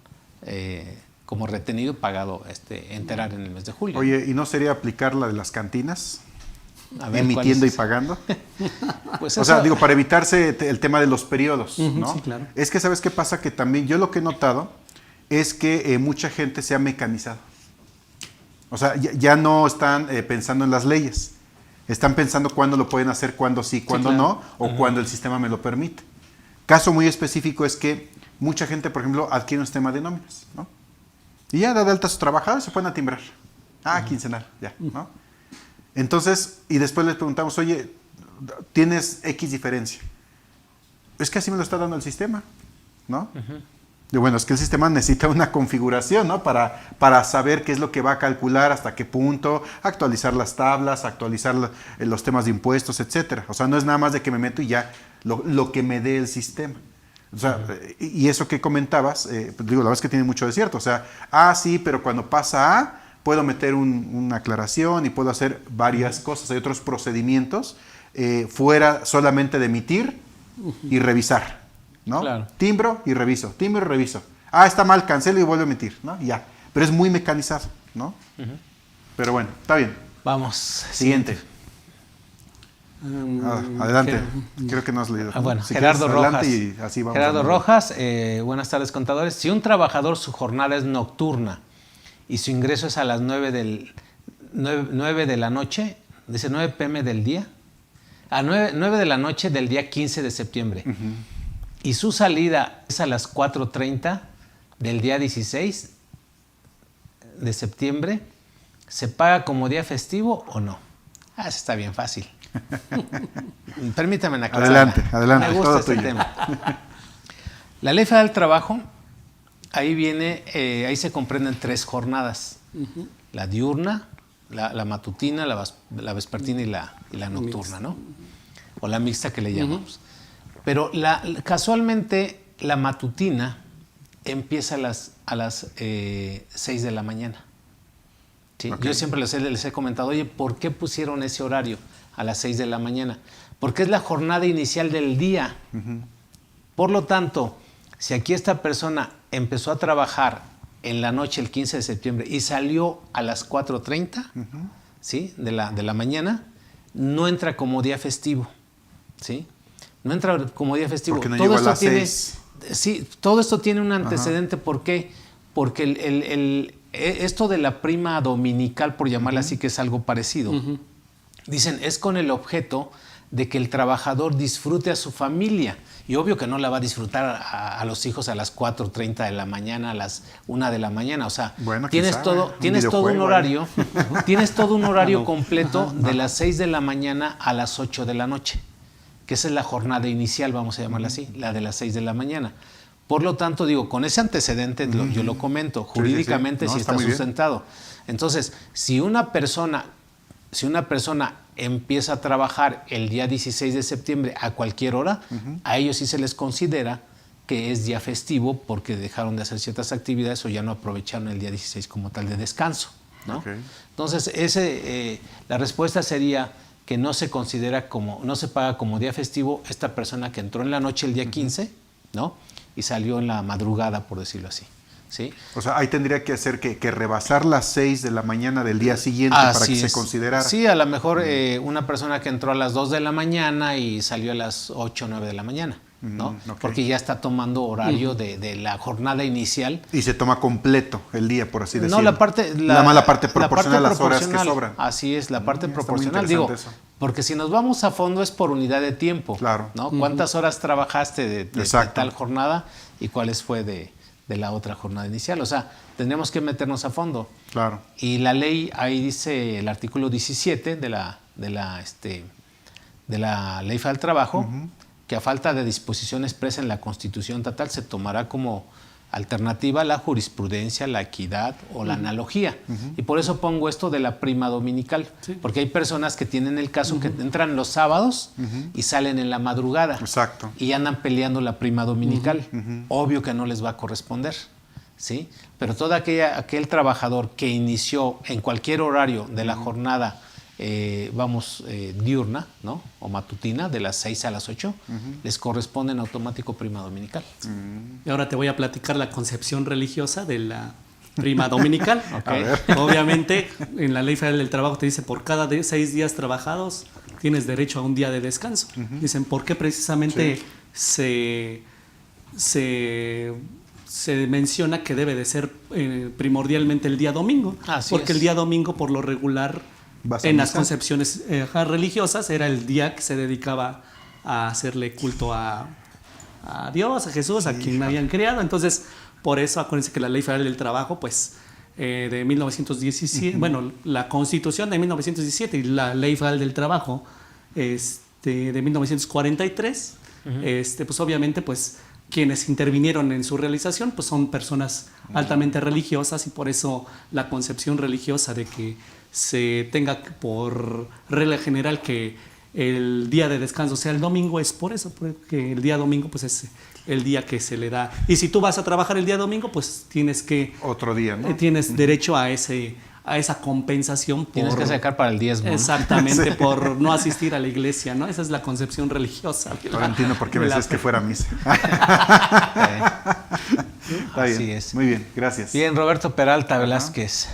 como retenido pagado, enterar en el mes de julio. Oye, ¿y no sería aplicar la de las cantinas? A ver, emitiendo y pagando. Pues o sea, digo, para evitarse el tema de los periodos, ¿no? Sí, claro. Es que, ¿sabes qué pasa? Que también yo lo que he notado es que mucha gente se ha mecanizado. O sea, ya no están pensando en las leyes. Están pensando cuándo lo pueden hacer, cuándo sí, cuándo no, o cuándo el sistema me lo permite. Caso muy específico es que mucha gente, por ejemplo, adquiere un sistema de nóminas, ¿no? Y ya da de alta a sus trabajadores, se pueden a timbrar. Quincenal, ya, ¿no? Entonces, y después les preguntamos, oye, ¿tienes X diferencia? Es que así me lo está dando el sistema, ¿no? Y bueno, es que el sistema necesita una configuración, ¿no? Para saber qué es lo que va a calcular, hasta qué punto, actualizar las tablas, actualizar los temas de impuestos, etcétera. O sea, no es nada más de que me meto y ya lo que me dé el sistema. O sea, y eso que comentabas, digo, la verdad es que tiene mucho de cierto. O sea, sí, pero cuando pasa A, puedo meter una aclaración y puedo hacer varias cosas. Hay otros procedimientos fuera solamente de emitir y revisar, ¿no? Claro. Timbro y reviso. Está mal, cancelo y vuelvo a emitir, ¿no? Y ya. Pero es muy mecanizado, ¿no? Pero bueno, está bien. Vamos. Siguiente. Adelante. Creo que no has leído. Bueno, si Gerardo Rojas. Y así vamos. Gerardo Rojas, buenas tardes, contadores. Si un trabajador su jornada es nocturna y su ingreso es a las 9 de la noche, dice 9 p.m. del día, a 9 de la noche del día 15 de septiembre, y su salida es a las 4:30 del día 16 de septiembre, ¿se paga como día festivo o no? Eso está bien fácil. Permítame aclarar. Adelante. Me gusta este tema. La Ley Federal del Trabajo, ahí viene, ahí se comprenden 3 jornadas. La diurna, la matutina, la vespertina y la nocturna, ¿no? O la mixta que le llamamos. Pero casualmente la matutina empieza a las 6 de la mañana. ¿Sí? Okay. Yo siempre les he comentado, oye, ¿por qué pusieron ese horario a las 6 de la mañana? Porque es la jornada inicial del día. Por lo tanto, si aquí esta persona empezó a trabajar en la noche el 15 de septiembre y salió a las 4:30, ¿sí? de la mañana, no entra como día festivo. ¿Sí? No entra como día festivo. Porque no llegó a las 6. Sí, todo esto tiene un antecedente. ¿Por qué? Porque esto de la prima dominical, por llamarla así, que es algo parecido, dicen, es con el objeto de que el trabajador disfrute a su familia. Y obvio que no la va a disfrutar a los hijos a las 4:30 de la mañana, a las 1 de la mañana. O sea, bueno, tienes todo un horario, tienes todo un horario completo de las 6 de la mañana a las 8 de la noche, que esa es la jornada inicial, vamos a llamarla así, la de las 6 de la mañana. Por lo tanto, digo, con ese antecedente yo lo comento, jurídicamente sí está sustentado. Entonces, si una persona empieza a trabajar el día 16 de septiembre a cualquier hora, a ellos sí se les considera que es día festivo porque dejaron de hacer ciertas actividades o ya no aprovecharon el día 16 como tal de descanso, ¿no? Okay. Entonces, la respuesta sería que no se paga como día festivo esta persona que entró en la noche el día 15, ¿no? Y salió en la madrugada, por decirlo así. ¿Sí? O sea, ahí tendría que hacer que rebasar las 6 de la mañana del día siguiente para que se considerara. Sí, a lo mejor una persona que entró a las 2 de la mañana y salió a las 8 o 9 de la mañana, ¿no? Okay. Porque ya está tomando horario de la jornada inicial. Y se toma completo el día, por así decirlo. No, la parte proporcional a las horas que sobran. Así es, la parte proporcional. Digo, Porque si nos vamos a fondo es por unidad de tiempo. Claro. ¿No? ¿Cuántas horas trabajaste de tal jornada y cuáles fue de la otra jornada inicial? O sea, tendríamos que meternos a fondo. Claro. Y la ley, ahí dice el artículo 17 de la Ley Federal del Trabajo, que a falta de disposición expresa en la Constitución estatal se tomará como alternativa la jurisprudencia, la equidad o la analogía. Y por eso pongo esto de la prima dominical, porque hay personas que tienen el caso que entran los sábados y salen en la madrugada. Exacto. Y andan peleando la prima dominical. Obvio que no les va a corresponder, ¿sí? Pero todo aquel trabajador que inició en cualquier horario de la jornada diurna, ¿no? O matutina, de las 6 a las 8, les corresponde en automático prima dominical. Y ahora te voy a platicar la concepción religiosa de la prima dominical. Okay. Obviamente, en la Ley Federal del Trabajo te dice, por cada 6 días trabajados tienes derecho a un día de descanso. Dicen, ¿por qué precisamente se menciona que debe de ser primordialmente el día domingo? Porque el día domingo, por lo regular, en las concepciones religiosas, era el día que se dedicaba a hacerle culto a Dios, a Jesús, a quien habían creado. Entonces, por eso, acuérdense que la Ley Federal del Trabajo, pues, de 1917, bueno, la Constitución de 1917 y la Ley Federal del Trabajo de 1943, pues obviamente, pues, quienes intervinieron en su realización, pues son personas altamente religiosas, y por eso la concepción religiosa de que se tenga por regla general que el día de descanso sea el domingo es por eso, porque el día domingo pues es el día que se le da. Y si tú vas a trabajar el día domingo, pues tienes que... Otro día, ¿no? Tienes derecho a esa compensación. Tienes que sacar para el diezmo. Exactamente, ¿no? Por no asistir a la iglesia, ¿no? Esa es la concepción religiosa. Ahora entiendo por qué me decías que fuera misa. Está bien. Así es. Muy bien, gracias. Bien, Roberto Peralta Velázquez.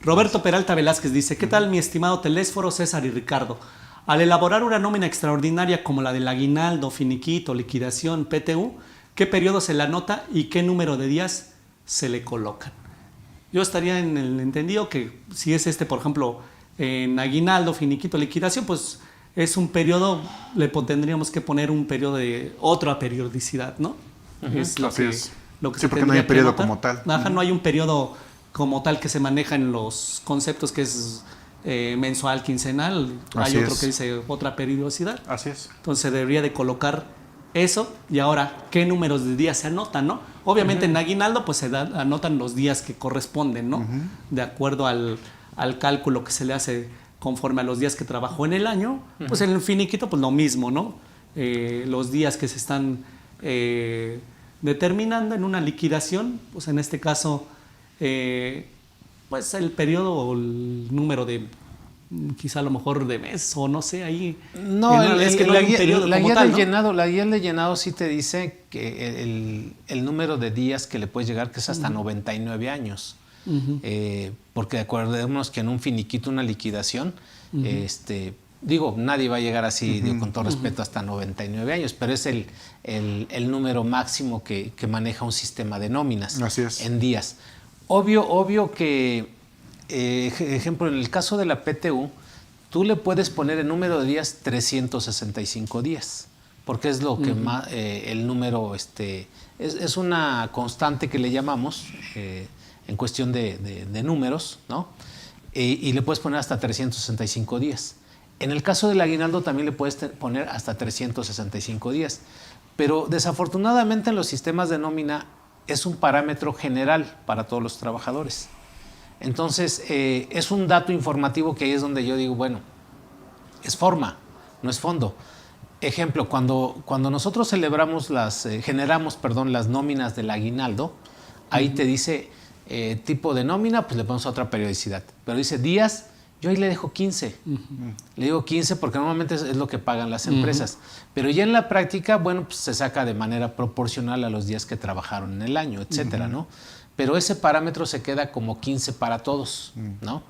Roberto Peralta Velázquez dice, ¿qué tal, mi estimado Telésforo, César y Ricardo? Al elaborar una nómina extraordinaria como la del aguinaldo, finiquito, liquidación, PTU, ¿qué periodo se le anota y qué número de días se le colocan? Yo estaría en el entendido que si es por ejemplo, en aguinaldo, finiquito, liquidación, pues es un periodo, tendríamos que poner un periodo de otra periodicidad, ¿no? Es lo que se porque no hay un periodo como tal. No hay un periodo como tal que se maneja en los conceptos que es mensual, quincenal. Hay otro que dice otra periodicidad. Así es. Entonces debería de colocar eso. Y ahora, ¿qué números de días se anotan, no? Obviamente en aguinaldo pues se anotan los días que corresponden, ¿no? De acuerdo al cálculo que se le hace conforme a los días que trabajó en el año. Pues en el finiquito pues lo mismo, ¿no? Los días que se están determinando en una liquidación, pues en este caso pues el periodo o el número de quizá a lo mejor de mes o no sé ahí. No, la guía de llenado sí te dice que el número de días que le puedes llegar, que es hasta 99 años. Porque acordémonos que en un finiquito, una liquidación, nadie va a llegar así, con todo respeto, hasta 99 años, pero es el número máximo que maneja un sistema de nóminas. Así es. En días. Obvio que, ejemplo, en el caso de la PTU, tú le puedes poner el número de días 365 días, porque es lo que más, el número, es una constante que le llamamos en cuestión de números, ¿no? Y le puedes poner hasta 365 días. En el caso del aguinaldo también le puedes poner hasta 365 días, pero desafortunadamente en los sistemas de nómina es un parámetro general para todos los trabajadores. Entonces, es un dato informativo que ahí es donde yo digo, bueno, es forma, no es fondo. Ejemplo, cuando nosotros generamos las nóminas del aguinaldo, ahí te dice tipo de nómina, pues le ponemos otra periodicidad. Pero dice días, yo ahí le dejo 15. Le digo 15 porque normalmente es lo que pagan las empresas. Pero ya en la práctica, bueno, pues se saca de manera proporcional a los días que trabajaron en el año, etcétera, ¿no? Pero ese parámetro se queda como 15 para todos, ¿no?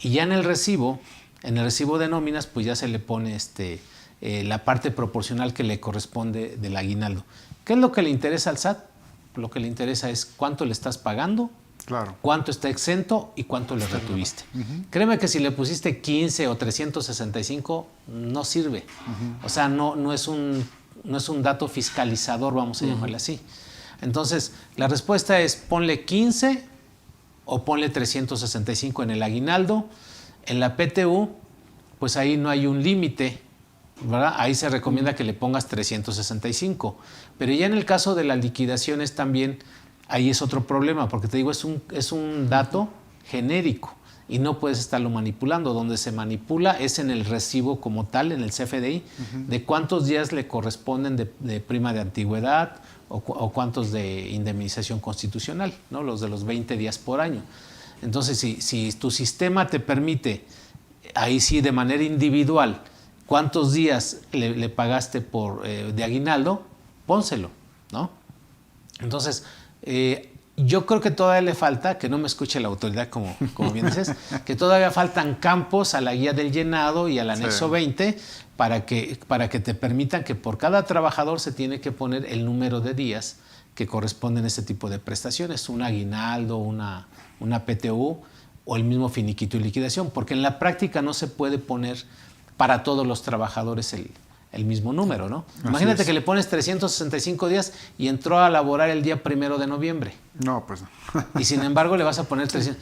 Y ya en el recibo de nóminas, pues ya se le pone la parte proporcional que le corresponde del aguinaldo. ¿Qué es lo que le interesa al SAT? Lo que le interesa es cuánto le estás pagando Claro. Cuánto está exento y cuánto le retuviste. Créeme que si le pusiste 15 o 365, no sirve. O sea, no es un dato fiscalizador, vamos a llamarle así. Entonces, la respuesta es ponle 15 o ponle 365 en el aguinaldo. En la PTU, pues ahí no hay un límite, ¿verdad? Ahí se recomienda que le pongas 365. Pero ya en el caso de las liquidaciones también, ahí es otro problema, porque te digo, es un dato genérico y no puedes estarlo manipulando. Donde se manipula es en el recibo como tal, en el CFDI, de cuántos días le corresponden de prima de antigüedad o cuántos de indemnización constitucional, ¿no? Los de los 20 días por año. Entonces, si tu sistema te permite, ahí sí de manera individual, cuántos días le pagaste de aguinaldo, pónselo, ¿no? Entonces, yo creo que todavía le falta, que no me escuche la autoridad como bien dices, que todavía faltan campos a la guía del llenado y al anexo 20 para que te permitan que por cada trabajador se tiene que poner el número de días que corresponden a este tipo de prestaciones, un aguinaldo, una PTU o el mismo finiquito y liquidación, porque en la práctica no se puede poner para todos los trabajadores el mismo número, ¿no? Imagínate que le pones 365 días y entró a laborar el día 1 de noviembre. No, pues no. Y sin embargo le vas a poner 300.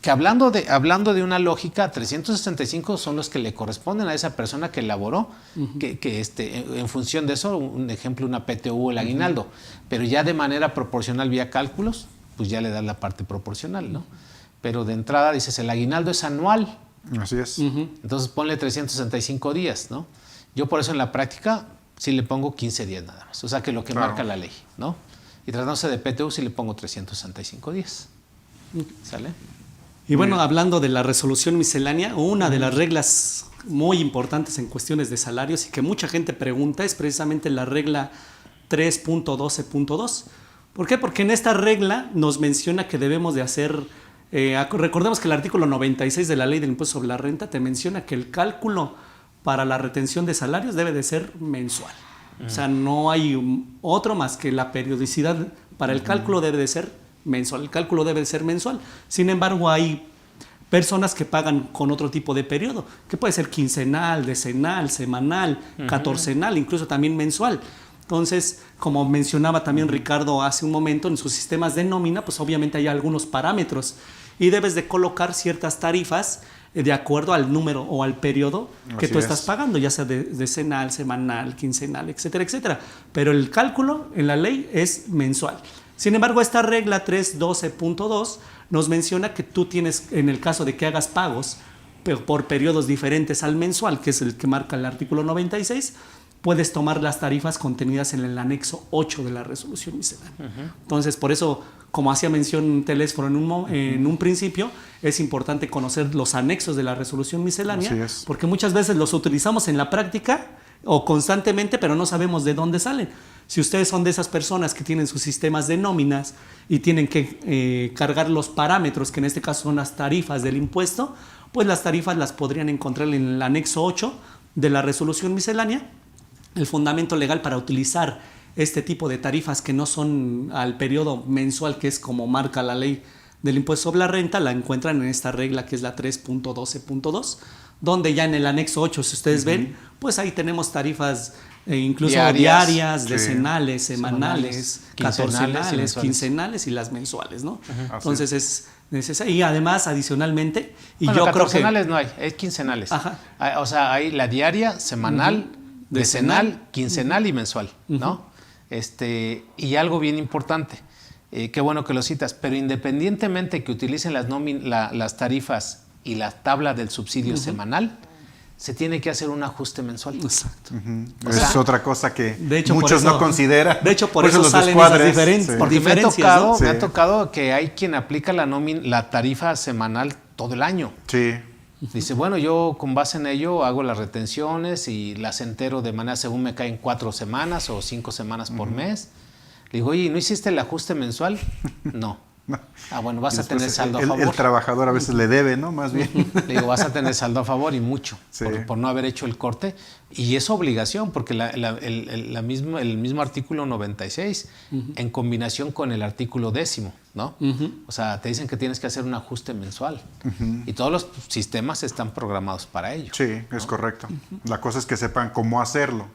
Que hablando de una lógica, 365 son los que le corresponden a esa persona que laboró, en función de eso, un ejemplo, una PTU o el aguinaldo. Pero ya de manera proporcional vía cálculos, pues ya le das la parte proporcional, ¿no? Pero de entrada dices, el aguinaldo es anual. Así es. Entonces ponle 365 días, ¿no? Yo por eso en la práctica sí le pongo 15 días nada más. O sea, que lo que marca la ley, ¿no? Y tratándose de PTU sí le pongo 365 días. ¿Sale? Y bueno, hablando de la resolución miscelánea, una de las reglas muy importantes en cuestiones de salarios y que mucha gente pregunta es precisamente la regla 3.12.2. ¿Por qué? Porque en esta regla nos menciona que debemos de hacer... recordemos que el artículo 96 de la Ley del Impuesto sobre la Renta te menciona que el cálculo para la retención de salarios debe de ser mensual. O sea, no hay otro más que la periodicidad para el cálculo debe de ser mensual. El cálculo debe de ser mensual. Sin embargo, hay personas que pagan con otro tipo de periodo, que puede ser quincenal, decenal, semanal, catorcenal, incluso también mensual. Entonces, como mencionaba también Ricardo hace un momento, en sus sistemas de nómina, pues obviamente hay algunos parámetros y debes de colocar ciertas tarifas de acuerdo al número o al periodo que tú estás pagando, ya sea decenal, semanal, quincenal, etcétera, etcétera. Pero el cálculo en la ley es mensual. Sin embargo, esta regla 3.12.2 nos menciona que tú tienes, en el caso de que hagas pagos por periodos diferentes al mensual, que es el que marca el artículo 96, puedes tomar las tarifas contenidas en el anexo 8 de la resolución miscelánea. Entonces, por eso, como hacía mención Telésforo en un principio, es importante conocer los anexos de la resolución miscelánea, porque muchas veces los utilizamos en la práctica o constantemente, pero no sabemos de dónde salen. Si ustedes son de esas personas que tienen sus sistemas de nóminas y tienen que cargar los parámetros, que en este caso son las tarifas del impuesto, pues las tarifas las podrían encontrar en el anexo 8 de la resolución miscelánea. El fundamento legal para utilizar este tipo de tarifas que no son al periodo mensual, que es como marca la ley del impuesto sobre la renta, la encuentran en esta regla que es la 3.12.2, donde ya en el anexo 8, si ustedes ven, pues ahí tenemos tarifas incluso diarias, decenales, semanales, catorcenales, quincenales y las mensuales, ¿no? Entonces es necesario. Y además, adicionalmente, catorcenales no hay quincenales. O sea, hay la diaria, semanal, decenal, quincenal y mensual, ¿no? Y algo bien importante, qué bueno que lo citas, pero independientemente que utilicen las tarifas y la tabla del subsidio semanal, se tiene que hacer un ajuste mensual. Exacto. Es otra cosa que muchos no consideran. De hecho, por eso salen esas diferencias. Porque me ha tocado que hay quien aplica la tarifa semanal todo el año. Sí. Dice, bueno, yo con base en ello hago las retenciones y las entero de manera según me caen 4 semanas o 5 semanas por mes. Le digo, oye, ¿no hiciste el ajuste mensual? No. Bueno, vas a tener saldo a favor. El trabajador a veces le debe, ¿no? Más bien. Le digo, vas a tener saldo a favor y mucho, sí, por no haber hecho el corte. Y es obligación, porque el mismo artículo 96, en combinación con el artículo 10, ¿no? O sea, te dicen que tienes que hacer un ajuste mensual. Y todos los sistemas están programados para ello. Sí, es correcto. La cosa es que sepan cómo hacerlo,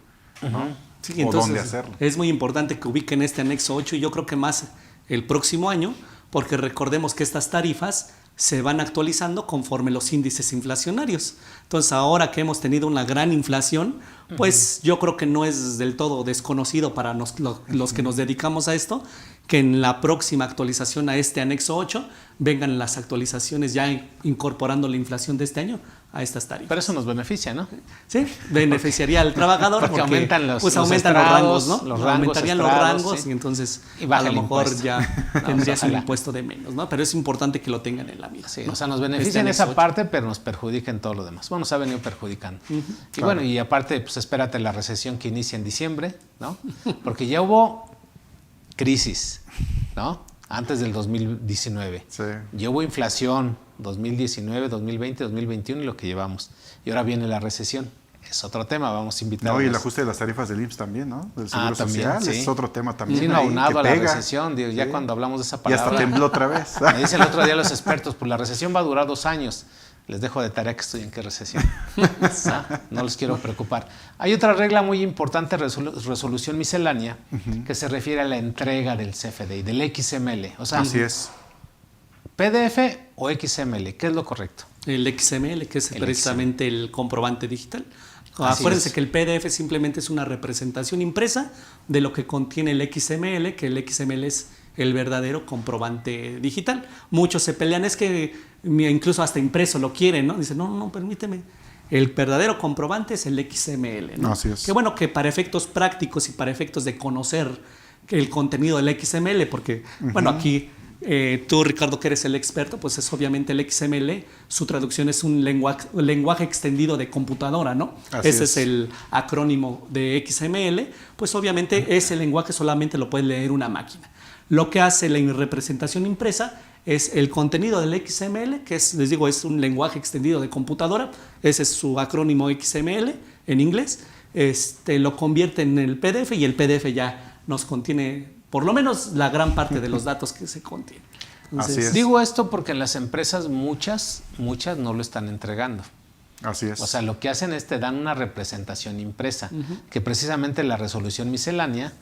¿no? Sí, entonces, o dónde hacerlo. Es muy importante que ubiquen este anexo 8 y yo creo que más el próximo año, porque recordemos que estas tarifas se van actualizando conforme los índices inflacionarios. Entonces, ahora que hemos tenido una gran inflación, pues yo creo que no es del todo desconocido para los que nos dedicamos a esto, que en la próxima actualización a este anexo 8 vengan las actualizaciones ya incorporando la inflación de este año a estas tarifas. Pero eso nos beneficia, ¿no? Sí, beneficiaría al trabajador porque aumentan los rangos, ¿no? Aumentarían los rangos, sí. Y entonces a lo mejor ya tendrías un impuesto de menos, ¿no? Pero es importante que lo tengan en la mira. Sí, ¿no? O sea, nos beneficia en esa parte, pero nos perjudica en todo lo demás. Bueno, nos ha venido perjudicando. Y bueno, y aparte, pues espérate la recesión que inicia en diciembre, ¿no? Porque ya hubo crisis, ¿no? Antes del 2019. Sí. Ya hubo inflación 2019, 2020, 2021 y lo que llevamos. Y ahora viene la recesión. Es otro tema, vamos a invitar. No, y el ajuste de las tarifas del IMSS también, ¿no? Del Seguro también, Social, sí. Es otro tema también. Sí, no, aunado a la recesión, digo, ya cuando hablamos de esa palabra. Y hasta tembló otra vez. Me dicen el otro día los expertos, pues la recesión va a durar 2 años. Les dejo de tarea que estoy en qué recesión. No los quiero preocupar. Hay otra regla muy importante, resolución miscelánea, que se refiere a la entrega del CFDI, del XML. O sea, así es. PDF o XML, ¿qué es lo correcto? El XML, que es precisamente el comprobante digital. Acuérdense que el PDF simplemente es una representación impresa de lo que contiene el XML, que el XML es el verdadero comprobante digital. Muchos se pelean, es que incluso hasta impreso lo quieren, ¿no? Dicen, no, permíteme. El verdadero comprobante es el XML, ¿no? Así es. Qué bueno que para efectos prácticos y para efectos de conocer el contenido del XML, porque, bueno, aquí tú, Ricardo, que eres el experto, pues es obviamente el XML, su traducción es un lenguaje extendido de computadora, ¿no? Ese es el acrónimo de XML, pues obviamente ese lenguaje solamente lo puede leer una máquina. Lo que hace la representación impresa es el contenido del XML, que es, les digo, es un lenguaje extendido de computadora, ese es su acrónimo XML en inglés, lo convierte en el PDF y el PDF ya nos contiene por lo menos la gran parte de los datos que se contienen. Entonces, así es. Digo esto porque en las empresas muchas no lo están entregando. Así es. O sea, lo que hacen es te dan una representación impresa, que precisamente la resolución miscelánea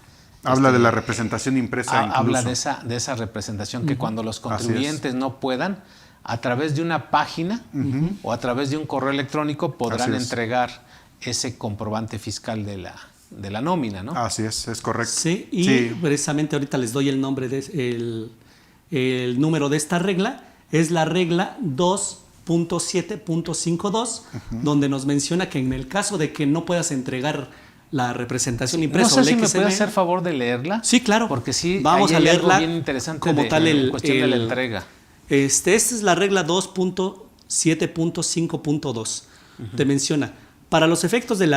habla de la representación impresa. Habla de esa representación que cuando los contribuyentes no puedan, a través de una página o a través de un correo electrónico podrán entregar ese comprobante fiscal de la nómina, ¿no? Así es correcto. Sí, y precisamente ahorita les doy el nombre el número de esta regla, es la regla 2.7.52, donde nos menciona que en el caso de que no puedas entregar la representación impresa. No sé si me puede hacer favor de leerla. Sí, claro. Porque sí, vamos a leerla bien interesante como tal en cuestión de la entrega. Esta es la regla 2.7.5.2. Te menciona, para los efectos de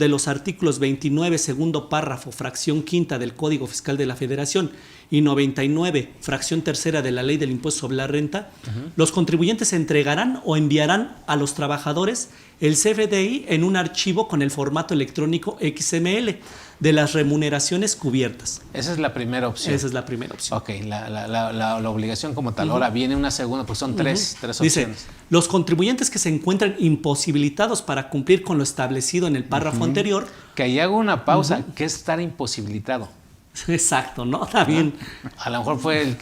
los artículos 29, segundo párrafo, fracción quinta del Código Fiscal de la Federación y 99, fracción tercera de la Ley del Impuesto sobre la Renta, los contribuyentes entregarán o enviarán a los trabajadores el CFDI en un archivo con el formato electrónico XML de las remuneraciones cubiertas. Esa es la primera opción. Esa es la primera opción. Ok, la obligación como tal. Ahora viene una segunda, pues son tres opciones. Dice, los contribuyentes que se encuentran imposibilitados para cumplir con lo establecido en el párrafo anterior. Que ahí hago una pausa, ¿qué es estar imposibilitado? Exacto, ¿no? También. A lo mejor fue el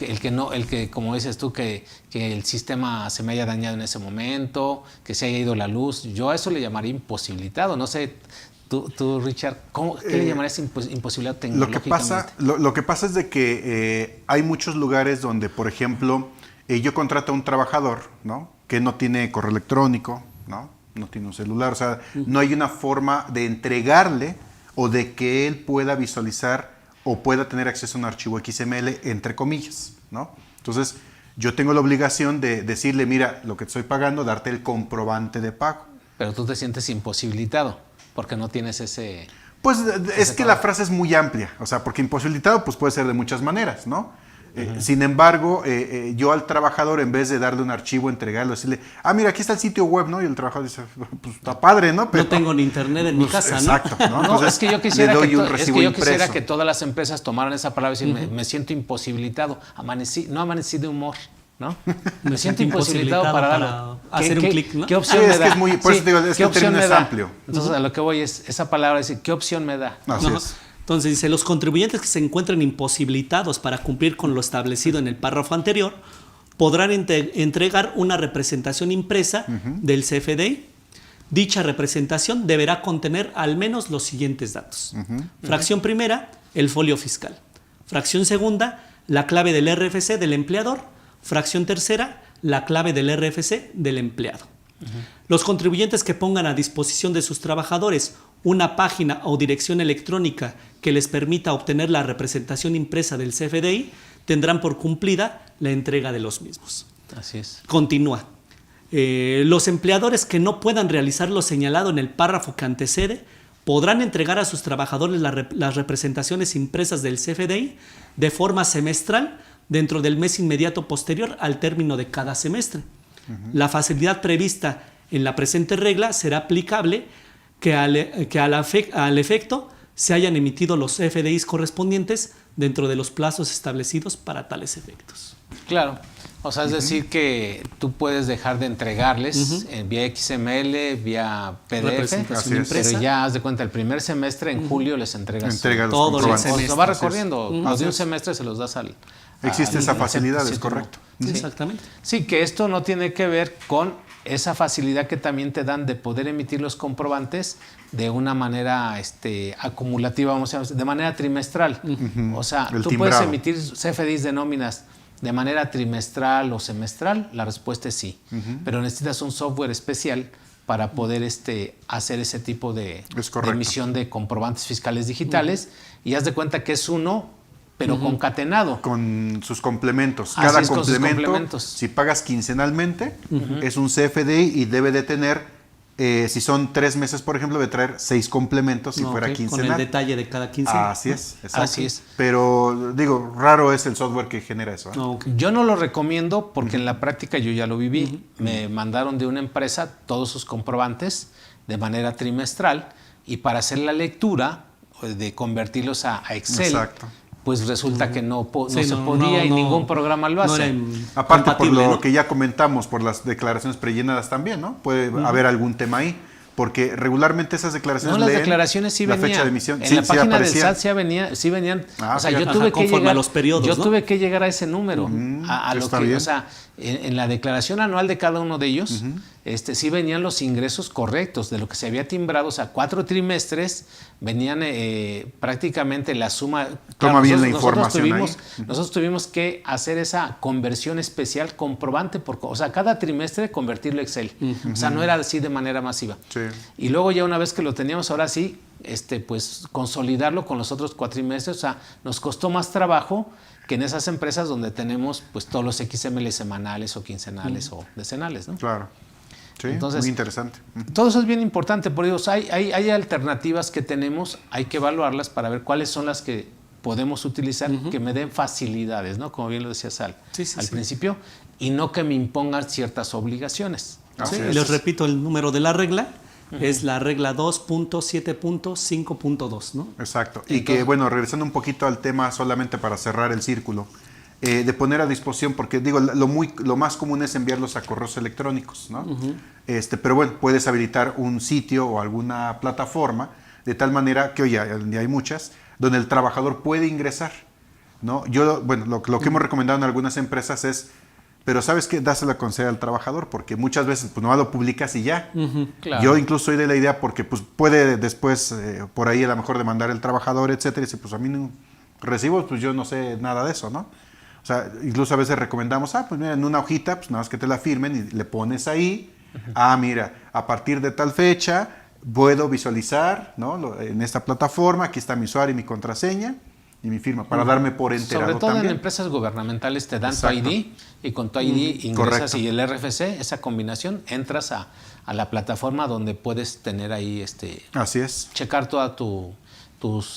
que, como dices tú, que el sistema se me haya dañado en ese momento, que se haya ido la luz. Yo a eso le llamaría imposibilitado. No sé, tú Richard, ¿qué le llamarías imposibilidad tecnológicamente? Lo que pasa es de que hay muchos lugares donde, por ejemplo, yo contrato a un trabajador, ¿no? Que no tiene correo electrónico, ¿no? No tiene un celular. O sea, no hay una forma de entregarle o de que él pueda visualizar o pueda tener acceso a un archivo XML, entre comillas, ¿no? Entonces, yo tengo la obligación de decirle, mira, lo que te estoy pagando, darte el comprobante de pago. Pero tú te sientes imposibilitado, porque no tienes ese... Pues es que la frase es muy amplia, o sea, porque imposibilitado pues puede ser de muchas maneras, ¿no? Sin embargo, yo al trabajador, en vez de darle un archivo, entregarlo, decirle, mira, aquí está el sitio web, ¿no? Y el trabajador dice, pues está padre, ¿no? Pero, no tengo ni internet en mi casa, ¿no? Exacto, ¿no? Entonces, es que yo quisiera que todas las empresas tomaran esa palabra y decir, me siento imposibilitado, no amanecí de humor, ¿no? Me siento imposibilitado para hacer un clic, ¿no? ¿Qué opción me da? Por eso digo, es que el término es amplio. Entonces, a lo que voy es, esa palabra dice, ¿qué opción me da? Así es. Entonces dice, los contribuyentes que se encuentren imposibilitados para cumplir con lo establecido en el párrafo anterior podrán entregar una representación impresa del CFDI. Dicha representación deberá contener al menos los siguientes datos. Fracción primera, el folio fiscal. Fracción segunda, la clave del RFC del empleador. Fracción tercera, la clave del RFC del empleado. Los contribuyentes que pongan a disposición de sus trabajadores una página o dirección electrónica que les permita obtener la representación impresa del CFDI tendrán por cumplida la entrega de los mismos. Así es. Continúa. Los empleadores que no puedan realizar lo señalado en el párrafo que antecede podrán entregar a sus trabajadores las representaciones impresas del CFDI de forma semestral dentro del mes inmediato posterior al término de cada semestre. La facilidad prevista en la presente regla será aplicable que al efecto se hayan emitido los FDIs correspondientes dentro de los plazos establecidos para tales efectos. Claro, o sea, es decir que tú puedes dejar de entregarles vía XML, vía PDF, pero ya haz de cuenta, el primer semestre en julio les entregas todo el semestre. Lo va recorriendo, los de un semestre se los das al... Existe esa facilidad, es correcto. Sí, exactamente. Sí, que esto no tiene que ver con esa facilidad que también te dan de poder emitir los comprobantes de una manera acumulativa, vamos a decir, de manera trimestral. O sea, tú puedes emitir CFDIs de nóminas de manera trimestral o semestral, la respuesta es sí. Pero necesitas un software especial para poder hacer ese tipo de emisión de comprobantes fiscales digitales. Y haz de cuenta que es uno, pero concatenado. Con sus complementos. Cada complemento, si pagas quincenalmente, es un CFDI y debe de tener, si son 3 meses, por ejemplo, debe traer 6 complementos si fuera quincenal. Con el detalle de cada quincena. Así es, exacto. Así es. Pero, digo, raro es el software que genera eso. Yo no lo recomiendo porque en la práctica yo ya lo viví. Me mandaron de una empresa todos sus comprobantes de manera trimestral y para hacer la lectura, de convertirlos a Excel. Exacto. Pues resulta que no se podía y ningún programa lo hace. Aparte por lo que ya comentamos, por las declaraciones prellenadas también, ¿no? Puede haber algún tema ahí, porque regularmente esas declaraciones las declaraciones sí la venían. Fecha de emisión. En la página del SAT sí venían. O sea, yo tuve que llegar a los periodos, yo tuve que llegar a ese número, a lo que, bien. O sea, en la declaración anual de cada uno de ellos, sí venían los ingresos correctos de lo que se había timbrado, o sea, 4 trimestres venían prácticamente la suma. Toma bien la información nosotros tuvimos que hacer esa conversión especial, comprobante, o sea, cada trimestre convertirlo a Excel. O sea, no era así de manera masiva. Sí. Y luego ya una vez que lo teníamos, ahora sí, pues consolidarlo con los otros cuatrimestres, o sea, nos costó más trabajo que en esas empresas donde tenemos pues todos los XML semanales o quincenales o decenales, ¿no? Claro. Sí, entonces, muy interesante. Todo eso es bien importante, por Dios, hay alternativas que tenemos, hay que evaluarlas para ver cuáles son las que podemos utilizar que me den facilidades, ¿no? Como bien lo decía Sal al principio, y no que me impongan ciertas obligaciones. Les repito el número de la regla. Es la regla 2.7.5.2, ¿no? Exacto. Y que, bueno, regresando un poquito al tema solamente para cerrar el círculo, de poner a disposición, porque digo, lo más común es enviarlos a correos electrónicos, ¿no? Pero bueno, puedes habilitar un sitio o alguna plataforma de tal manera que, oye, hay muchas, donde el trabajador puede ingresar, ¿no? Bueno, lo que hemos recomendado en algunas empresas es, pero ¿sabes qué? Dáselo a conocer al trabajador, porque muchas veces pues nomás lo publicas y ya. Claro. Yo incluso soy de la idea porque pues puede después por ahí a lo mejor demandar el trabajador, etcétera, y dice, pues a mí no recibo, pues yo no sé nada de eso, ¿no? O sea, incluso a veces recomendamos, pues mira, en una hojita, pues nada más que te la firmen y le pones ahí, mira, a partir de tal fecha puedo visualizar, ¿no? En esta plataforma, aquí está mi usuario y mi contraseña, y mi firma, para darme por enterado. Sobre todo también. en empresas gubernamentales te dan tu ID y con tu ID ingresas y el RFC, esa combinación, entras a la plataforma donde puedes tener ahí Así es. checar toda tu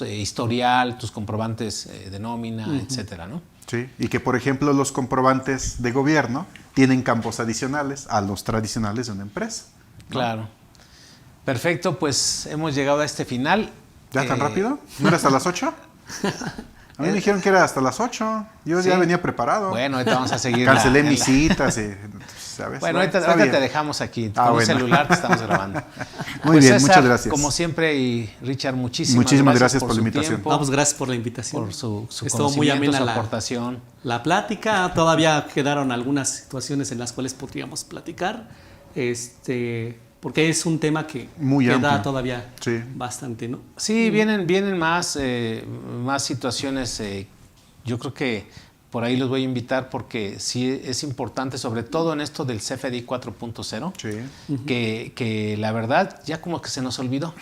historial, tus comprobantes de nómina, etcétera, ¿no? Sí, y que por ejemplo los comprobantes de gobierno tienen campos adicionales a los tradicionales de una empresa, ¿no? Claro. Perfecto, pues hemos llegado a este final. ¿Ya tan rápido? ¿No era hasta las 8? A mí me dijeron que era hasta las 8. Yo ya venía preparado. Bueno, ahorita vamos a seguir. Cancelé mis citas y, ¿sabes? Bueno, ahorita te dejamos aquí. Con un celular te estamos grabando. Muy bien, César, muchas gracias. Como siempre, y Richard, muchísimas gracias por la invitación. Vamos, gracias por la invitación. Por su Estuvo muy amena su aportación. La plática. Todavía quedaron algunas situaciones en las cuales podríamos platicar. Porque es un tema que da todavía bastante, ¿no? Sí, vienen más situaciones. Yo creo que por ahí los voy a invitar porque sí es importante, sobre todo en esto del CFDI 4.0, que la verdad ya como que se nos olvidó,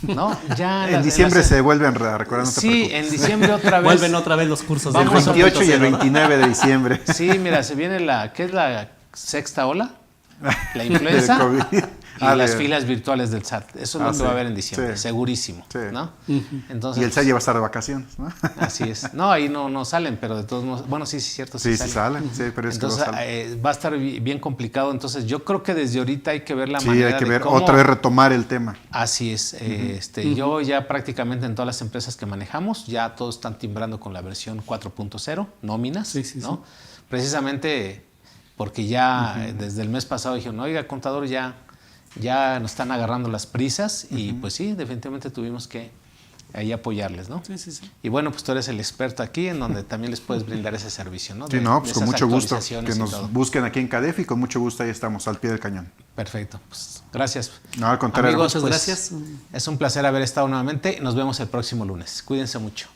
¿no? Ya en diciembre se vuelven a recordar. Sí, en diciembre otra vez. Vuelven otra vez los cursos. El 28 y el 29 de diciembre. Sí, mira, se viene ¿qué es la sexta ola? La influenza. Y las filas virtuales del SAT. Eso es lo que va a haber en diciembre, segurísimo, ¿no? Entonces, y el SAT ya va a estar de vacaciones, ¿no? Así es. No, ahí no salen, pero de todos modos, bueno, sí, es cierto. Sí salen, pero es entonces, que no salen. Va a estar bien complicado. Entonces, yo creo que desde ahorita hay que ver la manera hay que ver, cómo, otra vez retomar el tema. Así es. Yo ya prácticamente en todas las empresas que manejamos, ya todos están timbrando con la versión 4.0, nóminas, ¿no? Precisamente porque ya desde el mes pasado dijeron, oiga, contador, ya nos están agarrando las prisas y pues sí, definitivamente tuvimos que ahí apoyarles, ¿no? Sí. Y bueno, pues tú eres el experto aquí en donde también les puedes brindar ese servicio, ¿no? Pues con mucho gusto que nos busquen aquí en CADEF y con mucho gusto ahí estamos, al pie del cañón. Perfecto, pues gracias. No, al contrario. Amigos, muchas pues, gracias. Es un placer haber estado nuevamente. Nos vemos el próximo lunes. Cuídense mucho.